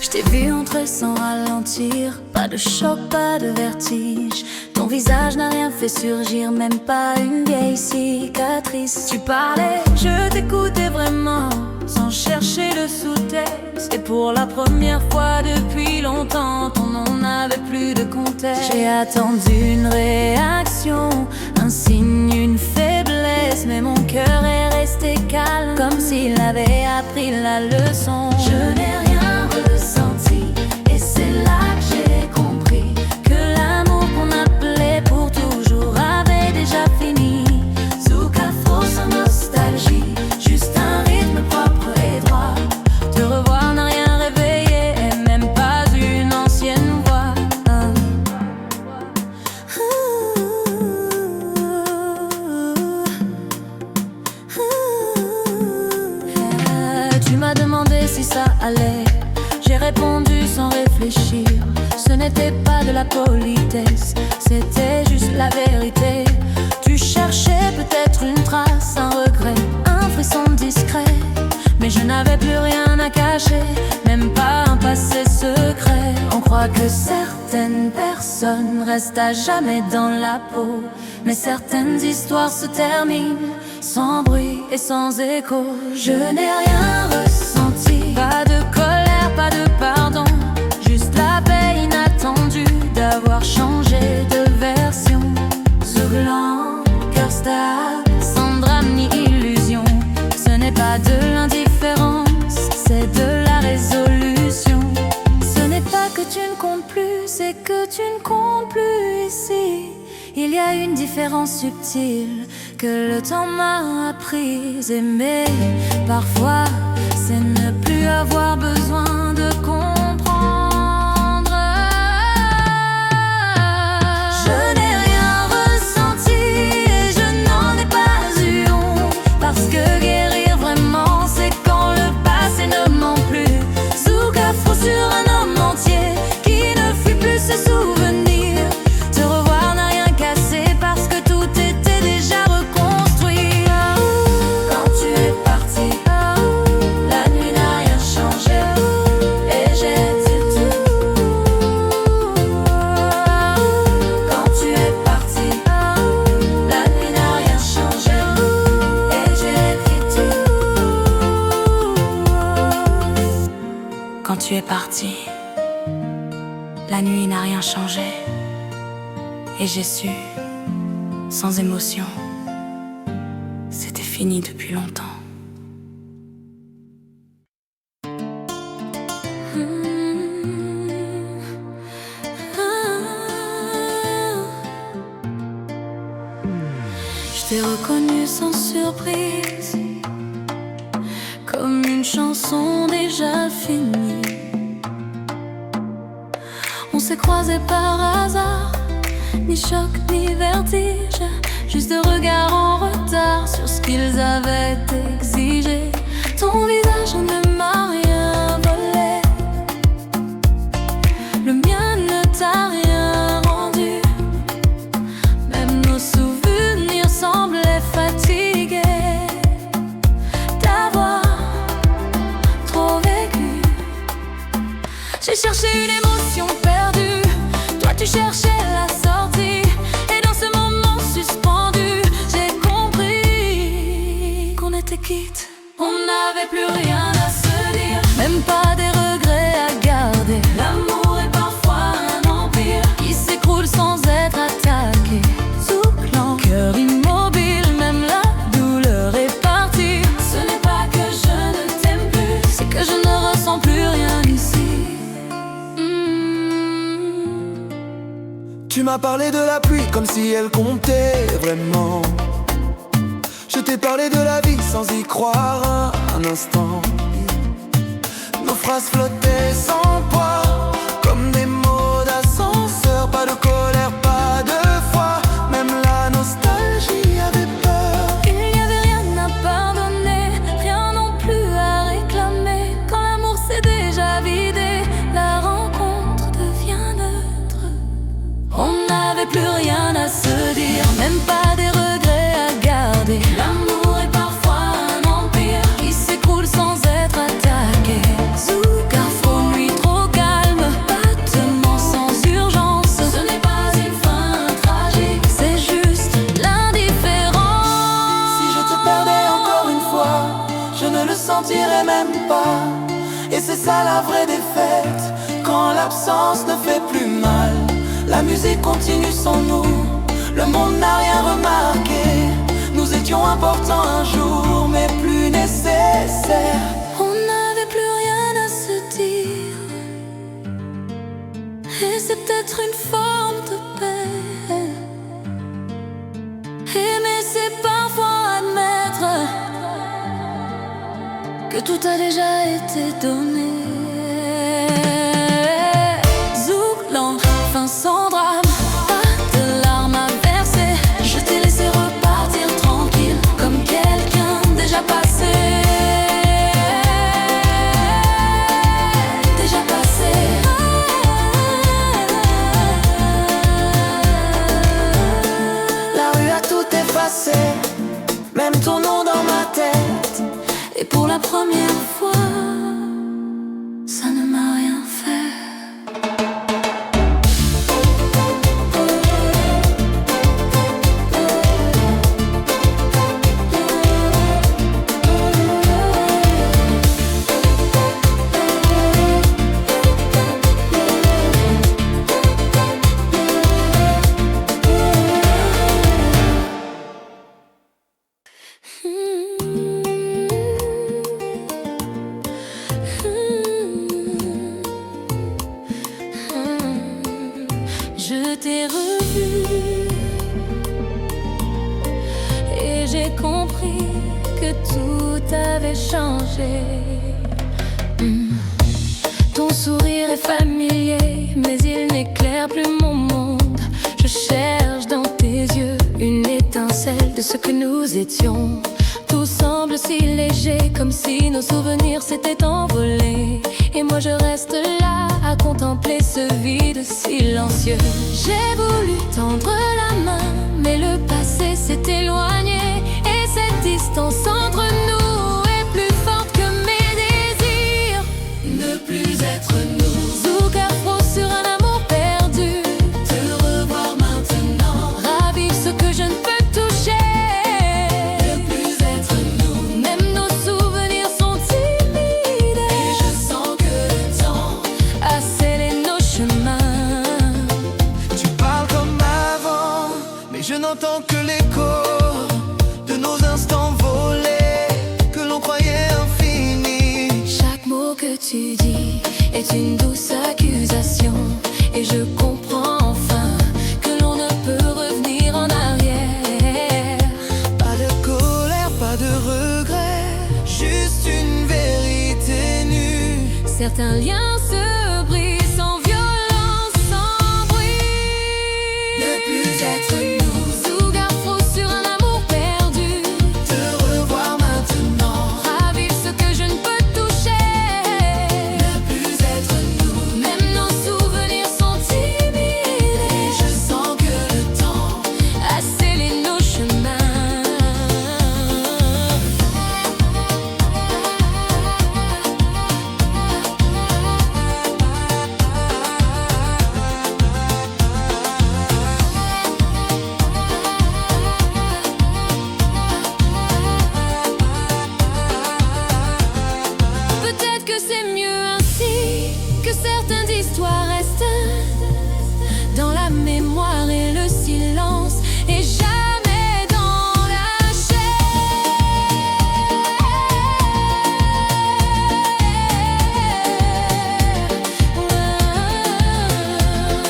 Je t'ai vu entrer sans ralentir, pas de choc, pas de vertige. Ton visage n'a rien fait surgir, même pas une vieille cicatrice. Tu parlais, je t'écoutais vraiment, sans chercher le sous-texte. Et pour la première fois depuis longtemps, ton nom n'avait plus de contexte. J'ai attendu une réaction, un signe, une faiblesse, mais mon cœur est resté calme, comme s'il avait appris la leçon. Je n'ai rien ressenti, et c'est là que j'ai compris que l'amour qu'on appelait pour toujours avait déjà fini. Zouk afro sans nostalgie, juste un rythme propre et droit. Te revoir n'a rien réveillé, et même pas une ancienne voix. Tu m'as demandé si ça allait, j'ai répondu sans réfléchir. Ce n'était pas de la politesse, c'était juste la vérité. Tu cherchais peut-être une trace, un regret, un frisson discret, mais je n'avais plus rien à cacher, même pas un passé secret. On croit que certaines personnes restent à jamais dans la peau, mais certaines histoires se terminent sans bruit et sans écho. Je n'ai rien ressenti, pas de colère, pas de pardon, juste la paix inattendue d'avoir changé de version. Zouglan, cœur stable, sans drame ni illusion. Ce n'est pas de l'indifférence, c'est de la résolution. Ce n'est pas que tu ne comptes plus, c'est que tu ne comptes plus ici. Il y a une différence subtile que le temps m'a apprise. Aimer, parfois, c'est ne plus avoir besoin de comprendre. Je n'ai rien ressenti et je n'en ai pas eu honte, parce que guérir vraiment, c'est quand le passé ne ment plus. Zouk afro sur un homme entier qui ne fuit plus ses souvenirs. Te revoir n'a rien cassé parce que tout était déjà reconstruit. Quand tu es parti, la nuit n'a rien changé et j'ai dit tout. Quand tu es parti, la nuit n'a rien changé et j'ai écrit tout. Quand tu es parti, la nuit n'a rien changé et j'ai su, sans émotion, c'était fini depuis longtemps. Je t'ai reconnu sans surprise, comme une chanson déjà finie. On s'est croisés par hasard, ni choc ni vertige, juste de regard en retard sur ce qu'ils avaient exigé. Ton visage ne m'a rien volé, le mien ne t'a rien rendu. Même nos souvenirs semblaient fatigués d'avoir trop vécu. J'ai cherché une émotion perdue, toi tu cherchais la sortie. Et dans ce moment suspendu, j'ai compris qu'on était quitte. On n'avait plus rien à se dire, même pas des regrets à garder. L'amour est parfois un empire qui s'écroule sans être attaqué. Zouklan, cœur immobile, même la douleur est partie. Ce n'est pas que je ne t'aime plus, c'est que je ne ressens plus rien ici. Tu m'as parlé de la pluie comme si elle comptait vraiment. Je t'ai parlé de la vie sans y croire un instant. Nos phrases flottaient sans poids, comme des mots d'ascenseur. Pas de colère, pas de foi, même la nostalgie avait peur. Il n'y avait rien à pardonner, rien non plus à réclamer. Quand l'amour s'est déjà vidé, la rencontre devient neutre. On n'avait plus rien à se dire, même pas des regrets à garder. L'amour est parfois un empire qui s'écroule sans être attaqué. Zouk afro, nuit trop calme, battement sans urgence. Ce n'est pas une fin tragique, c'est juste l'indifférence. Si je te perdais encore une fois, je ne le sentirais même pas. Et c'est ça la vraie défaite, quand l'absence ne fait plus mal. La musique continue sans nous, le monde n'a rien remarqué. Nous étions importants un jour, mais plus nécessaires. On n'avait plus rien à se dire, et c'est peut-être une forme de paix. Aimer, c'est parfois admettre que tout a déjà été donné. Zouklan, fin sans drame, pas de larmes à verser. Je t'ai laissé repartir tranquille, comme quelqu'un déjà passé. Déjà passé. La rue a tout effacé, même ton nom dans ma tête. Et pour la première fois, ça ne m'a rien fait. que tout avait changé. Ton sourire est familier, mais il n'éclaire plus mon monde. Je cherche dans tes yeux une étincelle de ce que nous étions. Tout semble si léger, comme si nos souvenirs s'étaient envolés. Et moi je reste là à contempler ce vide silencieux. J'ai voulu tendre la main, mais le passé s'est éloigné. Et cette distance entre nous est plus forte que mes désirs. Ne plus être nous. Zouk afro sur un amour perdu. Te revoir maintenant. Ravive ce que je ne peux toucher. Ne plus être nous. Même nos souvenirs sont timides. Et je sens que le temps a scellé nos chemins. Tu parles comme avant, mais je n'entends que l'écho de nos instants volés, que l'on croyait infinis. Chaque mot que tu dis est une douce accusation. Et je comprends enfin que l'on ne peut revenir en arrière. Pas de colère, pas de regret, juste une vérité nue. Certains liens se brisent sans violence, sans bruit. Ne plus être nous. Zouk afro sur un amour perdu. Te revoir maintenant. Ravive ce que je ne peux toucher. Ne plus être nous. Même nos souvenirs sont timides. Et je sens que le temps A scellé nos chemins. Peut-être que c'est mieux ainsi, que certaines histoires restent dans la mémoire et le silence, et jamais dans la chair.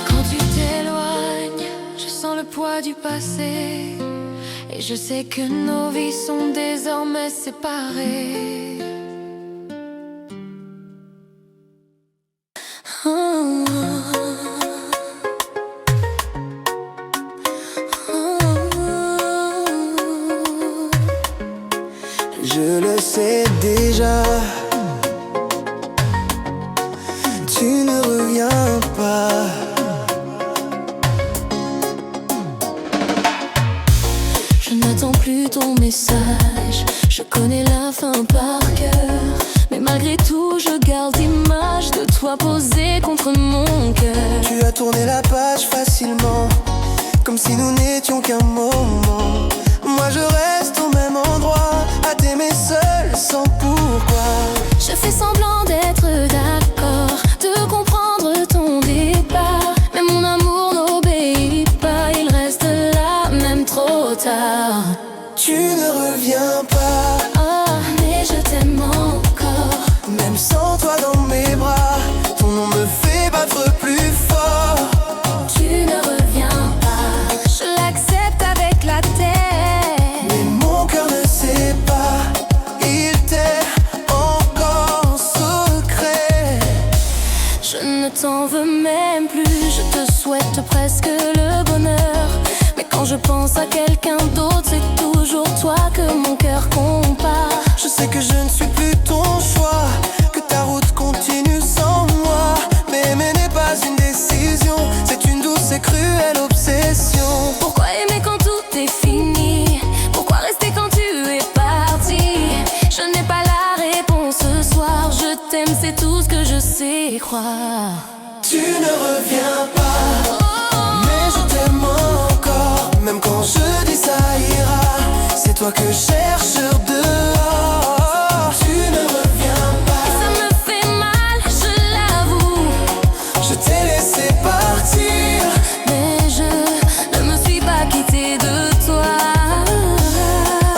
Quand tu t'éloignes, je sens le poids du passé, et je sais que nos vies sont désormais séparées. Je le sais déjà, tu ne reviens pas. Je n'attends plus ton message, je connais la fin par cœur. Mais malgré tout, je garde l'image de toi posée contre mon cœur. Tu as tourné la page facilement, comme si nous n'étions qu'un moment. Moi je reste au même endroit, à t'aimer seul, sans pourquoi. Je fais semblant d'être d'accord, de comprendre ton départ. Mais mon amour n'obéit pas, il reste là, même trop tard. Tu ne reviens pas, Ah, mais je t'aime encore. même sans toi dans mes bras. Ton nom me fait battre plus fort. Tu ne reviens pas, je l'accepte avec la tête. Mais mon cœur ne sait pas, il t'est encore en secret. Je ne t'en veux même plus, je te souhaite presque le bonheur. Mais quand je pense à quelqu'un d'autre, c'est toujours toi que mon cœur compare. Je sais que je ne suis plus ton choix, que ta route continue sans moi. Mais aimer n'est pas une décision, c'est une douce et cruelle obsession. Pourquoi aimer quand tout est fini? Pourquoi rester quand tu es parti? Je n'ai pas la réponse ce soir, je t'aime, c'est tout ce que je sais croire. Tu ne reviens pas, Oh, mais je t'aime encore. Même quand je dis ça ira, c'est toi que je cherche dehors. Tu ne reviens pas, ça me fait mal, je l'avoue. je t'ai laissé partir. Mais je ne me suis pas quittée de toi.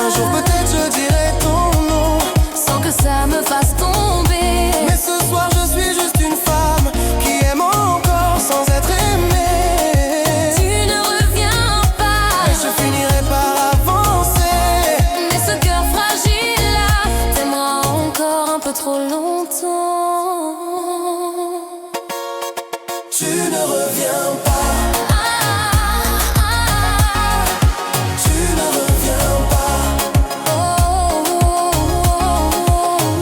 Un jour peut-être je dirai ton nom, Sans que ça me fasse tomber. mais ce soir je suis juste une femme qui aime encore sans être aimée. Tu ne reviens pas, Je finirai par avancer. mais ce cœur fragile trop longtemps. Tu ne reviens pas. Tu ne reviens pas.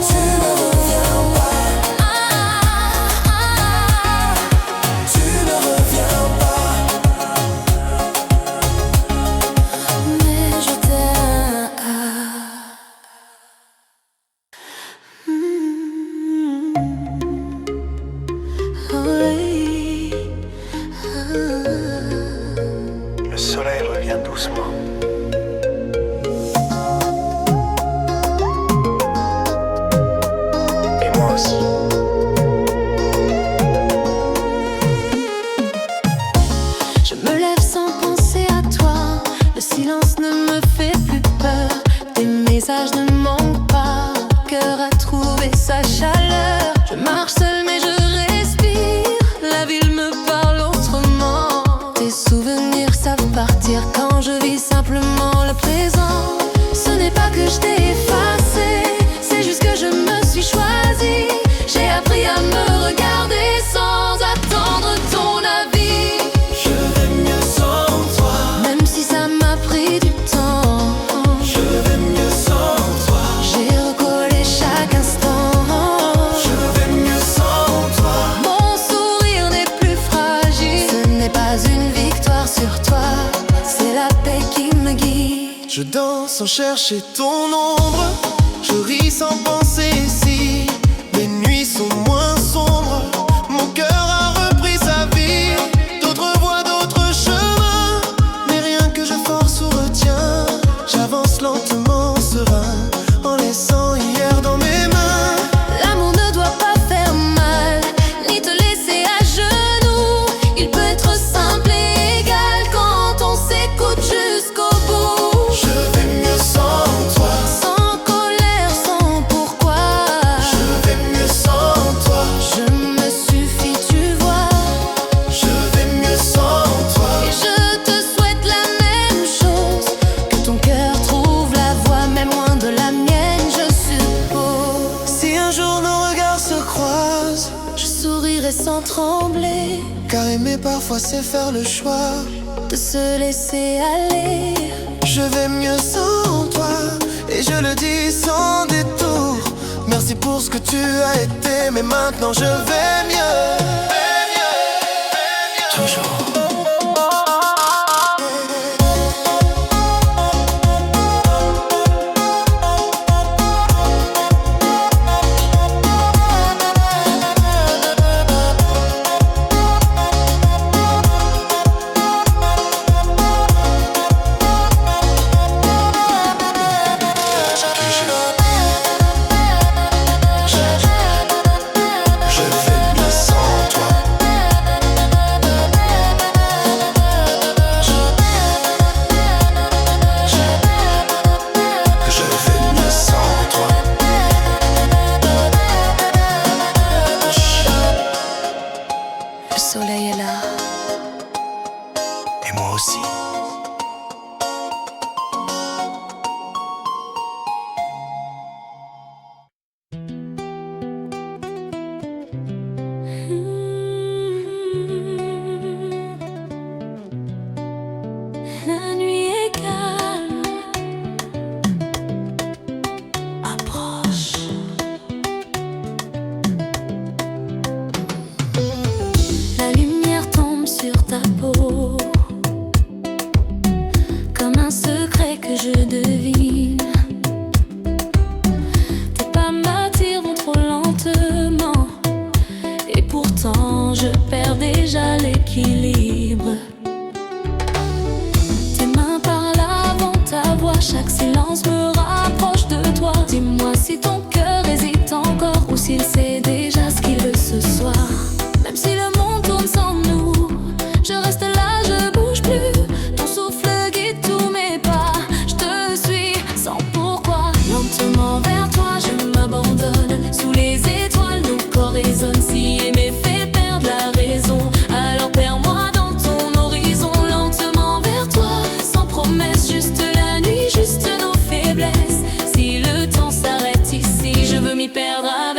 Tu ne reviens pas. Tu ne reviens pas. Mais je t'aime. Oui. Le soleil revient doucement. Et moi aussi. Je me lève sans penser à toi. Le silence ne me fait plus peur. Tes messages ne manquent pas. Cœur à trouver sa chaleur. Je marche seule mais je respire. La ville me parle autrement. Tes souvenirs savent partir quand je vis simplement le présent. Ce n'est pas que je t'ai effacé, c'est juste que je me suis choisie. J'ai appris à me regarder sans attendre ton avis. Je vais mieux sans toi. Même si ça m'a pris du temps, Je vais mieux sans toi. j'ai recollé chaque instant. Je vais mieux sans toi. Mon sourire n'est plus fragile. Ce n'est pas une victoire sur toi, c'est la paix qui me guide. Je danse sans chercher ton ombre. Je ris sans penser si les nuits sont moins sombres. Mon cœur a repris sa vie. D'autres voies, d'autres chemins. Mais rien que je force ou retiens. J'avance lentement, serein, en laissant hier dans mes mains. L'amour ne doit pas faire mal, ni te laisser à genoux. Il peut être simple et égal quand on s'écoute jusqu'au bout. Je vais mieux sans toi. Sans colère, sans pourquoi. Je vais mieux sans toi. Je me suffis, tu vois. Je vais mieux sans toi. Et je te souhaite la même chose. Que ton cœur trouve la voie, même loin de la mienne, je suppose. Si un jour nos regards se croisent, Je sourirai sans trembler, car aimer parfois c'est faire le choix. de se laisser aller. Je vais mieux sans toi, et je le dis sans détour. Merci pour ce que tu as été, mais maintenant je vais mieux. Toujours. Je vais mieux sans toi.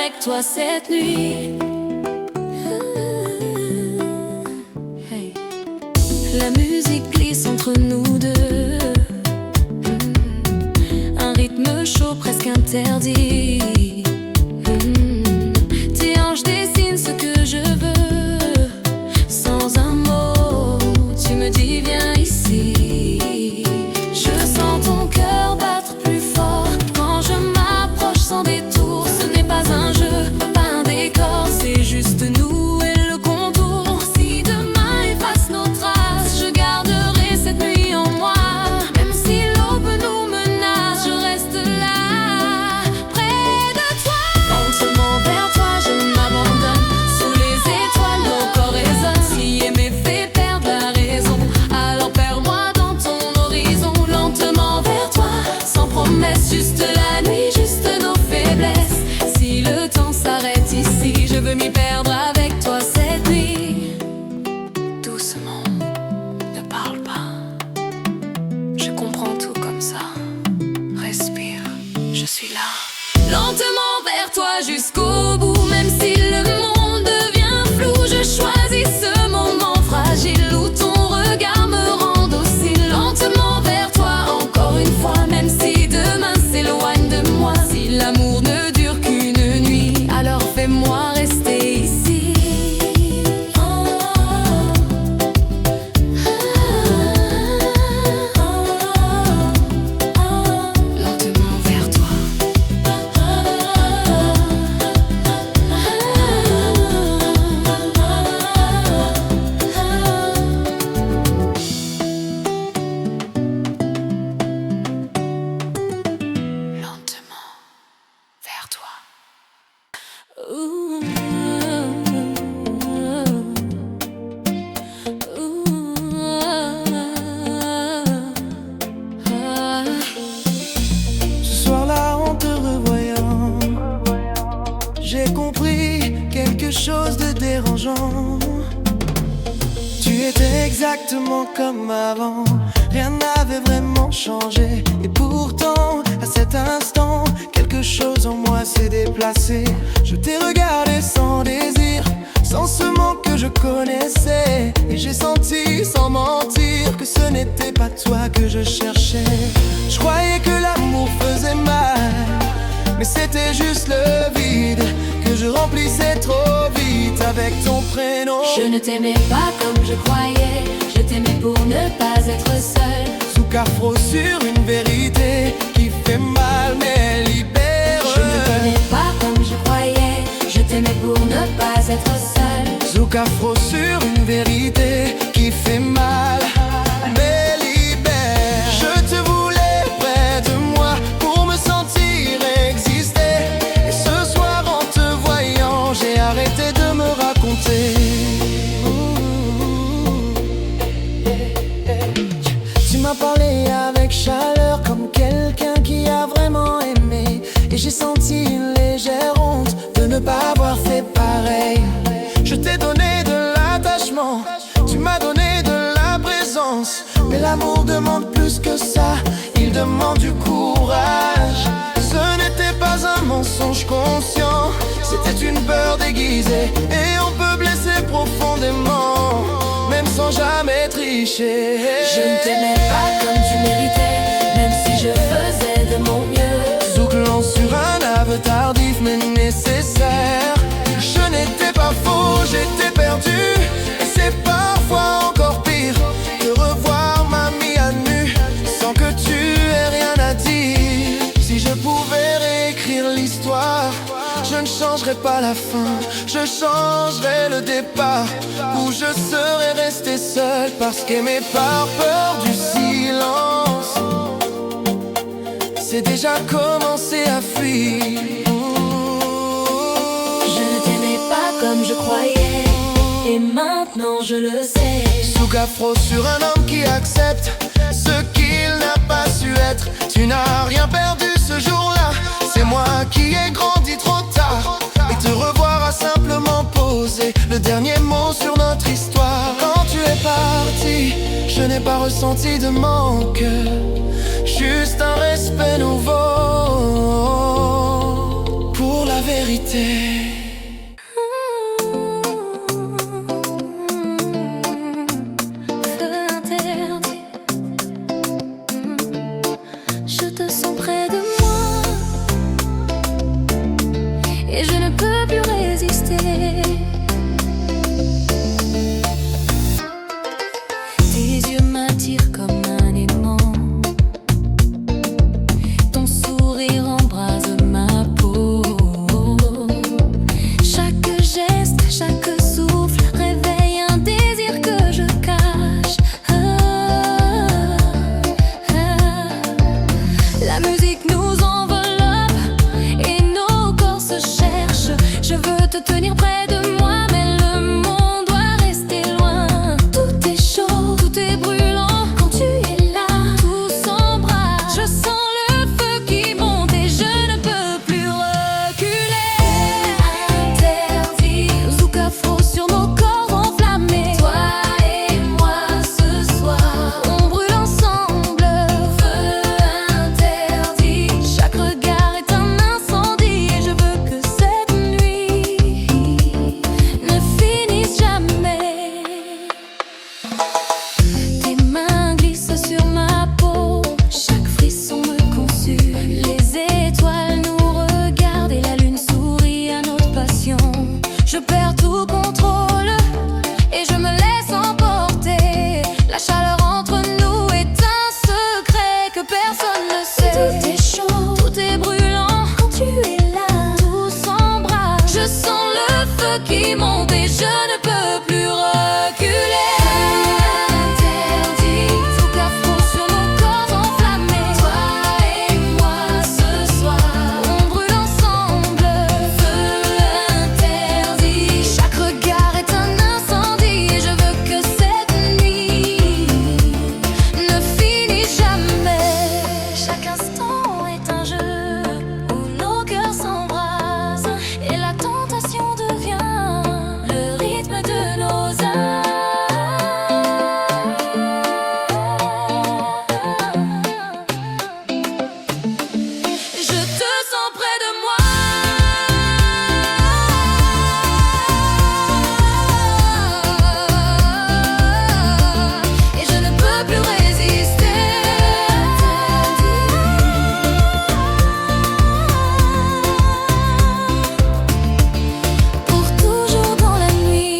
avec toi cette nuit. Hey. La musique glisse entre nous deux. Un rythme chaud presque interdit. Tes hanches dessinent ce que je veux. Sans un mot, tu me dis viens ici. Je sens ton cœur battre plus fort quand je m'approche sans détour. Ce n'est pas un jeu, pas un décor, c'est juste nous et le contour. Si demain efface nos traces, je garderai cette nuit en moi. Même si l'aube nous menace, je reste là, près de toi. Lentement vers toi, je m'abandonne. Sous les étoiles, mon corps résonne. Si aimer fait perdre la raison, alors perds-moi dans ton horizon. Lentement vers toi, sans promesse, juste la nuit, juste nos faiblesses. Si le temps s'arrête ici, je veux m'y perdre avec toi cette nuit. Doucement, ne parle pas. Je comprends tout comme ça. Respire, je suis là. Lentement vers toi jusqu'au bout, même si le monde devient flou. Je choisis ce moment fragile où ton regard me rend docile. Lentement vers toi encore une fois, même si demain s'éloigne de moi. Si l'amour ne dure qu'une nuit, alors fais-moi rester ici. Lentement vers toi. Lentement vers toi. Ouh. Ce soir-là, en te revoyant, j'ai compris quelque chose de dérangeant. Tu étais exactement comme avant, rien n'avait vraiment changé. Et pourtant, à cet instant, quelque chose en moi s'est déplacé. Je t'ai regardé sans désir, sans ce manque que je connaissais. Et j'ai senti, sans mentir, que ce n'était pas toi que je cherchais. Je croyais que l'amour faisait mal, mais c'était juste le vide que je remplissais trop vite avec ton prénom. Je ne t'aimais pas comme je croyais, je t'aimais pour ne pas être seule. Zucafro sur une vérité qui fait mal mais libère. Je ne t'aimais pas comme je croyais, je t'aimais pour ne pas être seule. Zucafro sur une vérité qui fait mal mais libère. Je te voulais près de moi pour me sentir exister. Et ce soir en te voyant, j'ai arrêté de me raconter. Tu m'as parlé avec chaleur comme quelqu'un qui a vraiment aimé. Et j'ai senti une légère honte de ne pas avoir fait pareil. Je t'ai donné de l'attachement, tu m'as donné de la présence. Mais l'amour demande plus que ça, il demande du courage. Ce n'était pas un mensonge conscient, c'était une peur déguisée. Et on peut blesser profondément, même sans jamais tricher. Je ne t'aimais pas comme tu méritais, même si je faisais de mon mieux. Zouklan sur un aveu tardif mais nécessaire. Je n'étais pas faux, j'étais perdu. Et c'est parfois encore pire de revoir mamie à nu sans que tu aies rien à dire. Si je pouvais réécrire l'histoire, je ne changerais pas la fin, je changerais le départ, où je serais resté seul parce qu'aimer par peur du silence, c'est déjà commencé à fuir. Je ne t'aimais pas comme je croyais, et maintenant je le sais. Zucafro sur un homme qui accepte ce qu'il n'a pas su être. Tu n'as rien perdu ce jour-là, c'est moi qui ai grandi trop tard. Et te revoir a simplement posé le dernier mot sur notre histoire. Quand tu es parti, je n'ai pas ressenti de manque, juste un respect nouveau pour la vérité. résister. Feu interdit. Je te sens près de moi et je ne peux plus résister. Tes yeux m'attirent comme un aimant. Ton sourire embrase ma peau. Chaque geste, chaque souffle réveille un désir que je cache. La musique nous enveloppe et nos corps se cherchent. Je veux te tenir près de moi, mais le monde doit rester loin. Tout est chaud, tout est brûlant. Quand tu es là, tout s'embrase. Je sens le feu qui monte et je ne peux plus reculer. Interdit, zouk afro sur nos corps enflammés. Toi et moi ce soir, on brûle ensemble. Feu interdit, chaque regard est un incendie. Et je veux que cette nuit ne finisse jamais. Tes mains glissent sur ma peau, chaque frisson me consume. Les étoiles nous regardent et la lune sourit à notre passion. Je perds tout contrôle et je me laisse emporter. La chaleur entre nous est un secret que personne ne sait. Tout est chaud, tout est brûlant. Quand tu es là, tout s'embrase. Je sens le feu qui monte et je ne peux plus reculer. Interdit, zouk afro sur nos corps enflammés. Toi et moi ce soir, on brûle ensemble. Feu interdit, chaque regard est un incendie. Et je veux que cette nuit ne finisse jamais. Chaque instant est un jeu où nos cœurs s'embrasent et la tentation devient le rythme de nos âmes. Je te sens près de moi et je ne peux plus résister. Pour toujours dans la nuit.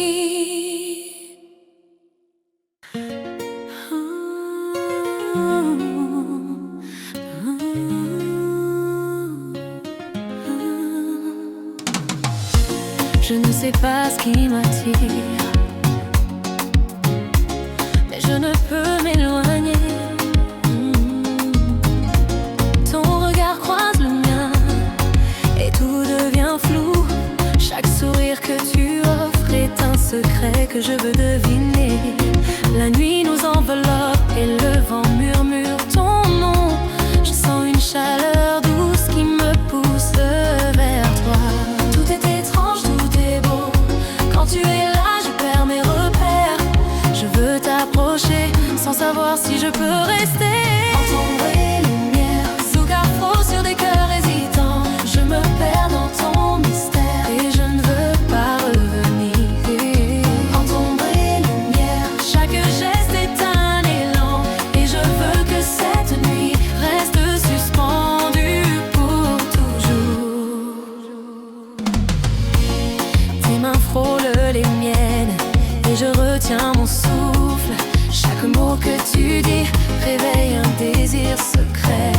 Je ne sais pas ce qui m'attire, mais je ne peux m'éloigner. Ton regard croise le mien et tout devient flou. Chaque sourire que tu offres est un secret que je veux deviner. La nuit nous enveloppe et le vent murmure ton nom. Je sens une chaleur douce qui me pousse vers toi. Tout est étrange, tout est beau. Quand tu es là, je perds mes repères. Je veux t'approcher sans savoir si je peux rester. En ombre et lumière, zouk afro sur des cœurs hésitants. Je me perds dans ton mystère et je ne veux pas revenir. En ombre et lumière, chaque geste est un élan. Et je veux que cette nuit reste suspendue pour toujours. Tes mains frôlent les miennes et je retiens mon souffle. Chaque mot que tu dis réveille un désir secret.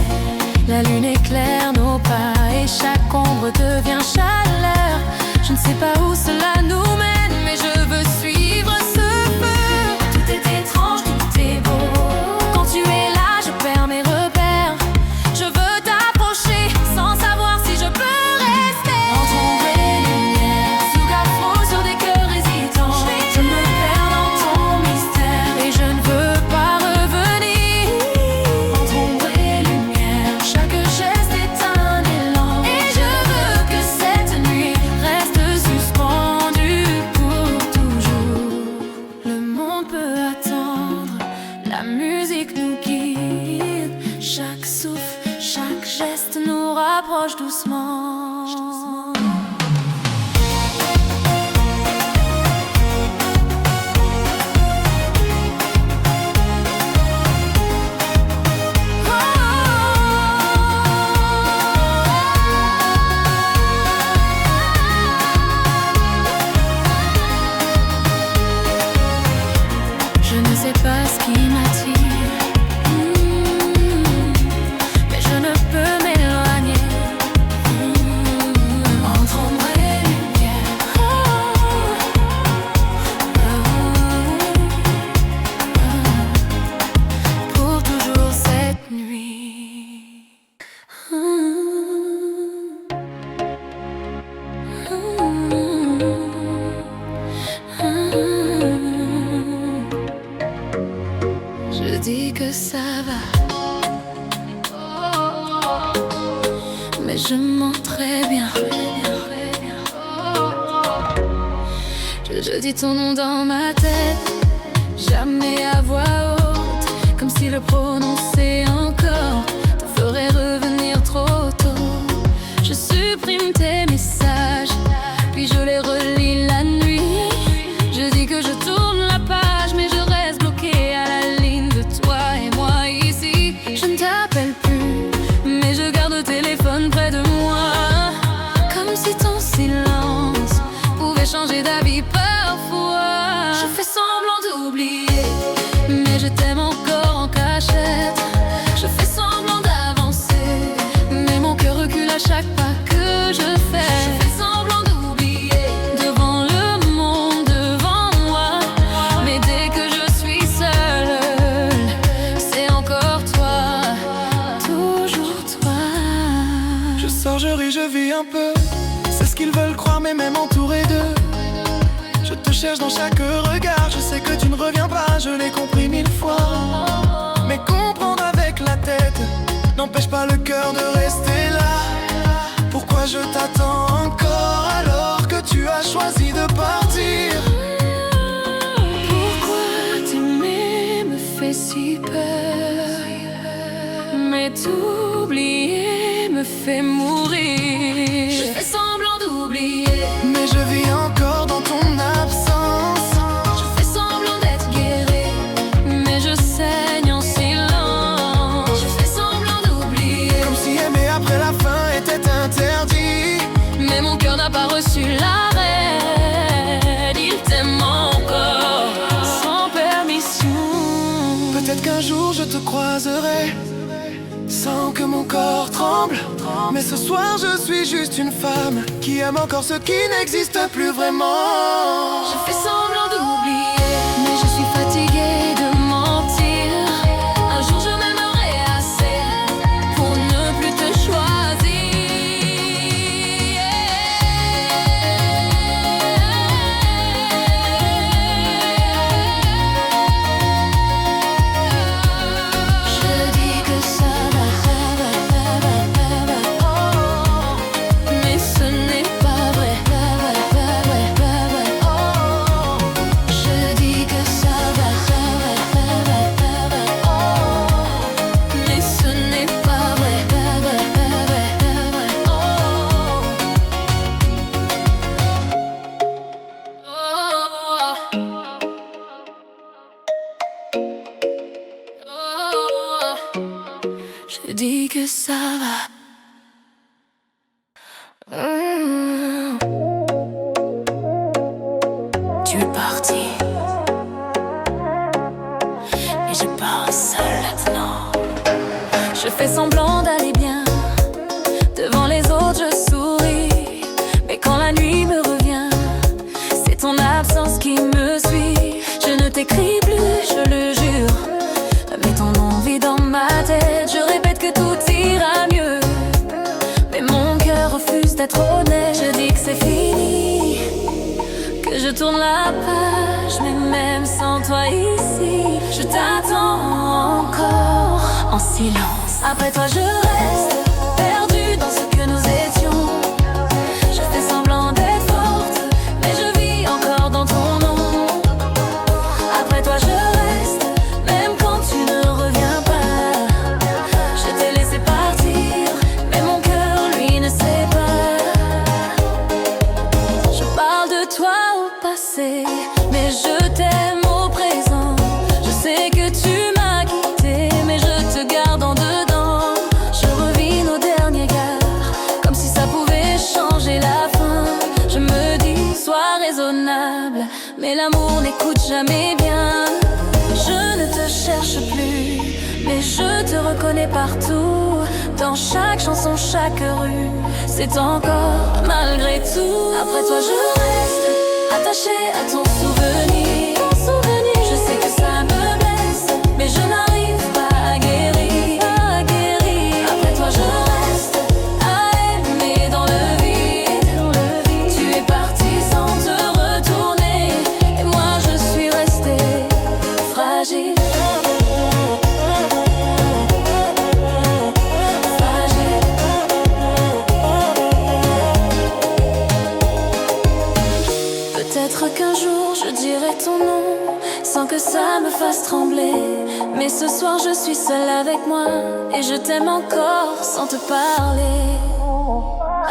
La lune éclaire nos pas et chaque ombre devient chaleur. Je ne sais pas où cela nous mène, mais je veux suivre ce feu. Tout est étrange, tout est beau. Quand tu es là, je perds mes repères. Je veux t'approcher sans savoir si je peux rester. Entre ombre et lumière, zouk afro sur des cœurs hésitants. Je me perds dans ton mystère et je ne veux pas revenir. Entre ombre et lumière, chaque geste est un élan. Et je veux que cette nuit reste suspendue pour toujours. Le monde peut attendre, la musique nous guide. Chaque souffle, chaque geste nous rapproche doucement. et je mens très bien. Je dis ton nom dans ma tête, jamais à voix haute, comme si le prononcer encore te ferait revenir trop tôt. Je supprime tes messages, puis je les relis la nuit. Je dis que je tourne la page, mais je reste bloquée à la ligne de toi et moi ici. Je ne t'appelle plus, mais je garde le téléphone près de moi, comme si ton silence pouvait changer d'avis parfois. Je fais semblant d'oublier, mais je t'aime encore en cachette. Je fais semblant d'avancer, mais mon cœur recule à chaque pas que je fais. Je fais semblant d'oublier devant le monde, devant moi, mais dès que je suis seule, c'est encore toi, toujours toi. Je sors, je ris, je vis un peu. C'est ce qu'ils veulent croire, mais même entouré d'eux. Je te cherche dans chaque regard. Je sais que tu ne reviens pas, je l'ai compris 1000 fois. Mais comprendre avec la tête n'empêche pas le cœur de rester là. Pourquoi je t'attends encore alors que tu as choisi de partir? Pourquoi t'aimer me fait si peur, mais t'oublier me fait mourir. Je fais semblant d'oublier, mais je vis encore dans ton absence. je fais semblant d'être guérie, mais je saigne en silence. Je fais semblant d'oublier, Comme si aimer après la fin était interdit. mais mon cœur n'a pas reçu l'arrêt. Il t'aime encore, sans permission. Peut-être qu'un jour je te croiserai sans que mon corps tremble. Mais ce soir je suis juste une femme qui aime encore ce qui n'existe plus vraiment. Je fais semblant d'oublier, mais je suis fatiguée de mentir. Un jour je m'aimerai assez pour ne plus te choisir. Je dis que ça va, mais ce n'est pas vrai. Je dis que ça va, mais ce n'est pas vrai. Je dis que ça va. Tu es parti, et je pars seule maintenant. Je fais semblant d'aller bien, devant les autres je souris. Mais quand la nuit me revient, c'est ton absence qui me suit. Je ne t'écris plus, je le jure, mais ton nom vit dans ma tête. Je répète que tout ira mieux, mais mon cœur refuse d'être honnête. Je dis que c'est fini, que je tourne la page, mais même sans toi ici, je t'attends encore en silence. Après toi je reste perdue dans ce que nous étions. Je fais semblant d'être forte, mais je vis encore dans ton nom. Après toi je reste, même quand tu ne reviens pas. Je t'ai laissé partir, mais mon cœur lui ne sait pas. Je parle de toi au passé, mais je t'aime au présent. Je sais que tu m'as quitté, mais je te garde en dedans. Je revis nos derniers gares, comme si ça pouvait changer la fin. Je me dis, sois raisonnable, mais l'amour n'écoute jamais bien. Je ne te cherche plus, mais je te reconnais partout. Dans chaque chanson, chaque rue, c'est encore malgré tout. Après toi je reste attachée à ton souvenir. Je sais que ça me blesse, mais je n'arrive pas à guérir. Après toi je reste à aimer dans le vide. Tu es parti sans te retourner, et moi je suis restée fragile. Fragile. ça me fasse trembler. Mais ce soir je suis seule avec moi et je t'aime encore sans te parler.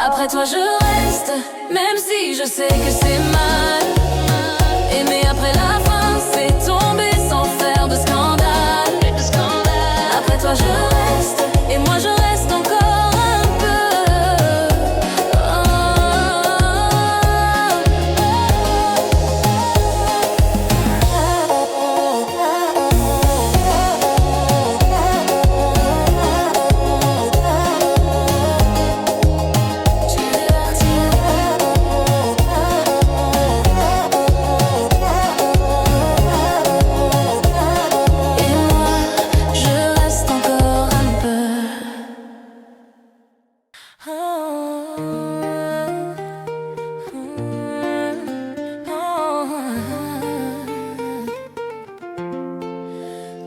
Après toi je reste, même si je sais que c'est mal. Aimer après la fin, c'est tomber sans faire de scandale. Après toi je reste, et moi je reste encore un peu.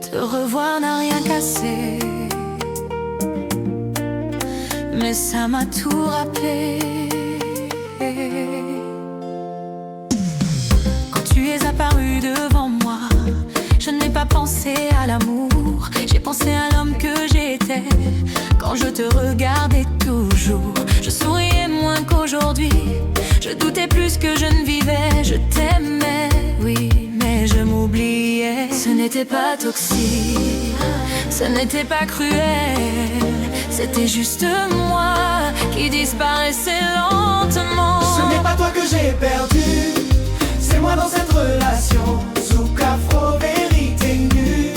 Te revoir n'a rien cassé, mais ça m'a tout râpé. Quand tu es apparu devant moi, je n'ai pas pensé à l'amour. J'ai pensé à l'homme que j'étais. Quand je te regardais toujours, je souriais moins qu'aujourd'hui. Je doutais plus que je ne vivais. Je t'aimais, oui, mais je m'oubliais. Ce n'était pas toxique, ce n'était pas cruel. C'était juste moi qui disparaissait lentement. Ce n'est pas toi que j'ai perdu, c'est moi dans cette relation. Zouk afro, vérité nue,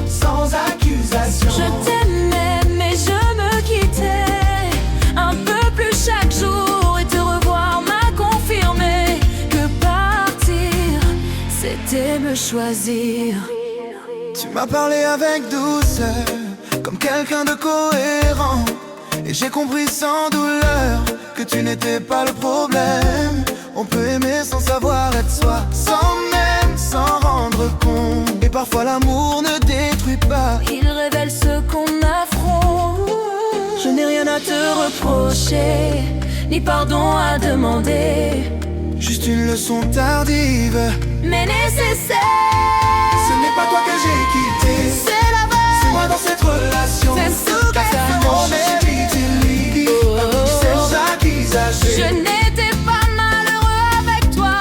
sans accusation. Je t'aimais mais je me quittais un peu plus chaque jour. Et te revoir m'a confirmé que partir, c'était me choisir. Tu m'as parlé avec douceur, comme quelqu'un de cohérent. Et j'ai compris sans douleur que tu n'étais pas le problème. On peut aimer sans savoir être soi, sans même s'en rendre compte. Et parfois l'amour ne détruit pas, Il révèle ce qu'on affronte. Je n'ai rien à te reprocher, ni pardon à demander, juste une leçon tardive. mais nécessaire. Ce n'est pas toi que j'ai quitté, C'est la vague, c'est moi dans cette relation. c'est Zouk Car c'est Afro. mon mérite, c'est ça qui Je s'achève. n'étais pas malheureux avec toi,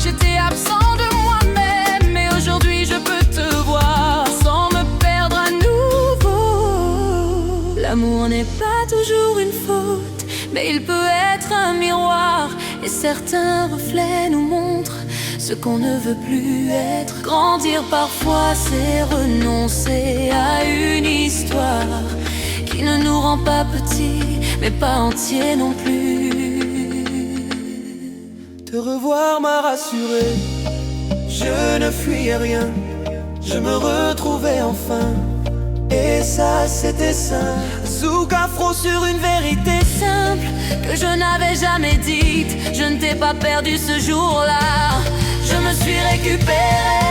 j'étais absent de moi-même. Mais aujourd'hui je peux te voir sans me perdre à nouveau. L'amour n'est pas toujours une faute, mais il peut être un miroir. Et certains reflets nous montrent ce qu'on ne veut plus être. Grandir parfois c'est renoncer à une histoire qui ne nous rend pas petits, mais pas entiers non plus. Te revoir m'a rassuré, je ne fuyais rien, je me retrouvais enfin. Et ça c'était sain. Zouk afro sur une vérité Simple que je n'avais jamais dite. Je ne t'ai pas perdu ce jour-là, je me suis récupérée.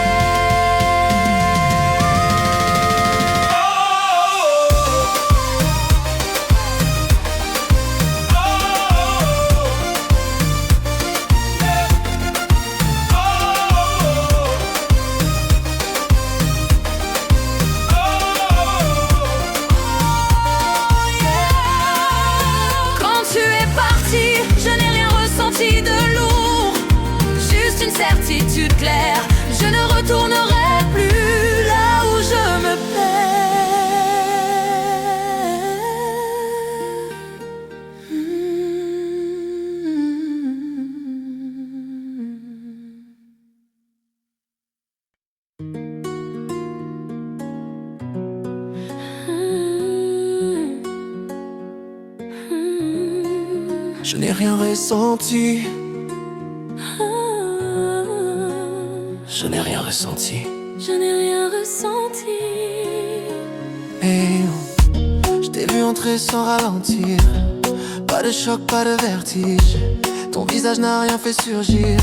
De lourd, juste une certitude claire, je ne retournerai plus là où je me Je n'ai rien ressenti, je n'ai rien ressenti. Je n'ai rien ressenti. Hey, je t'ai vu entrer sans ralentir. Pas de choc, pas de vertige. Ton visage n'a rien fait surgir,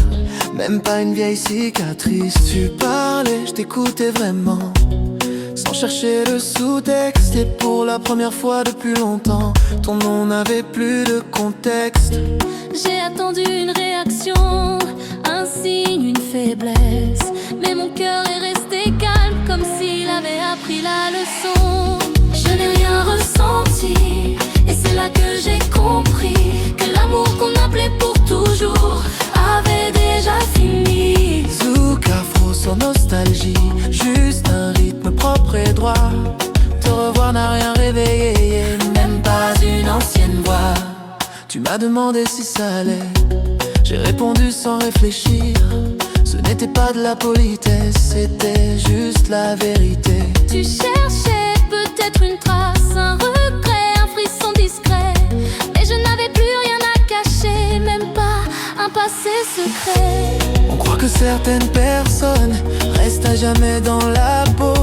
même pas une vieille cicatrice. Tu parlais, je t'écoutais vraiment, sans chercher le sous-texte. Et pour la première fois depuis longtemps, ton nom n'avait plus de contexte. J'ai attendu une réaction, un signe, une faiblesse, mais mon cœur est resté et calme, comme s'il avait appris la leçon. Je n'ai rien ressenti, et c'est là que j'ai compris que l'amour qu'on appelait pour toujours avait déjà fini. Zouk afro sans nostalgie, juste un rythme propre et droit. Te revoir n'a rien réveillé, même pas une ancienne voix. Tu m'as demandé si ça allait, j'ai répondu sans réfléchir. Ce n'était pas de la politesse, c'était juste la vérité. Tu cherchais peut-être une trace, un regret, un frisson discret, mais je n'avais plus rien à cacher, même pas un passé secret. On croit que certaines personnes restent à jamais dans la peau,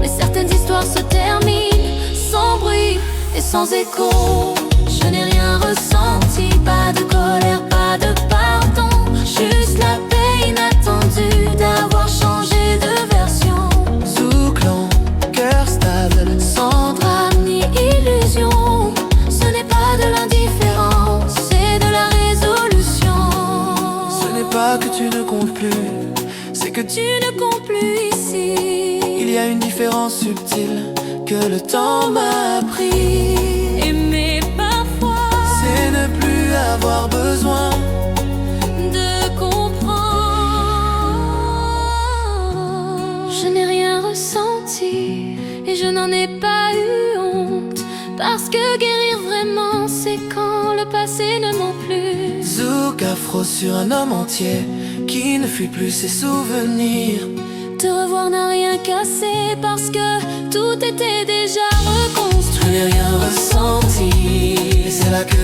Mais certaines histoires se terminent sans bruit et sans écho. Je n'ai rien ressenti, pas de colère, pas de pardon, juste la paix inattendue d'avoir changé de version. Zouklan, cœur stable, Sans drame ni illusion, ce n'est pas de l'indifférence, c'est de la résolution. ce n'est pas que tu ne comptes plus, c'est que Tu ne comptes plus ici. il y a une différence subtile que le temps m'a appris. Aimer parfois, C'est ne plus avoir besoin de comprendre. Je n'ai rien ressenti et je n'en ai pas eu honte, parce que guérir vraiment, c'est quand le passé ne ment plus. Zouk afro sur un homme entier qui ne fuit plus ses souvenirs. Te revoir n'a rien cassé, parce que tout était déjà Je reconstruit. n'ai rien ressenti, et c'est là que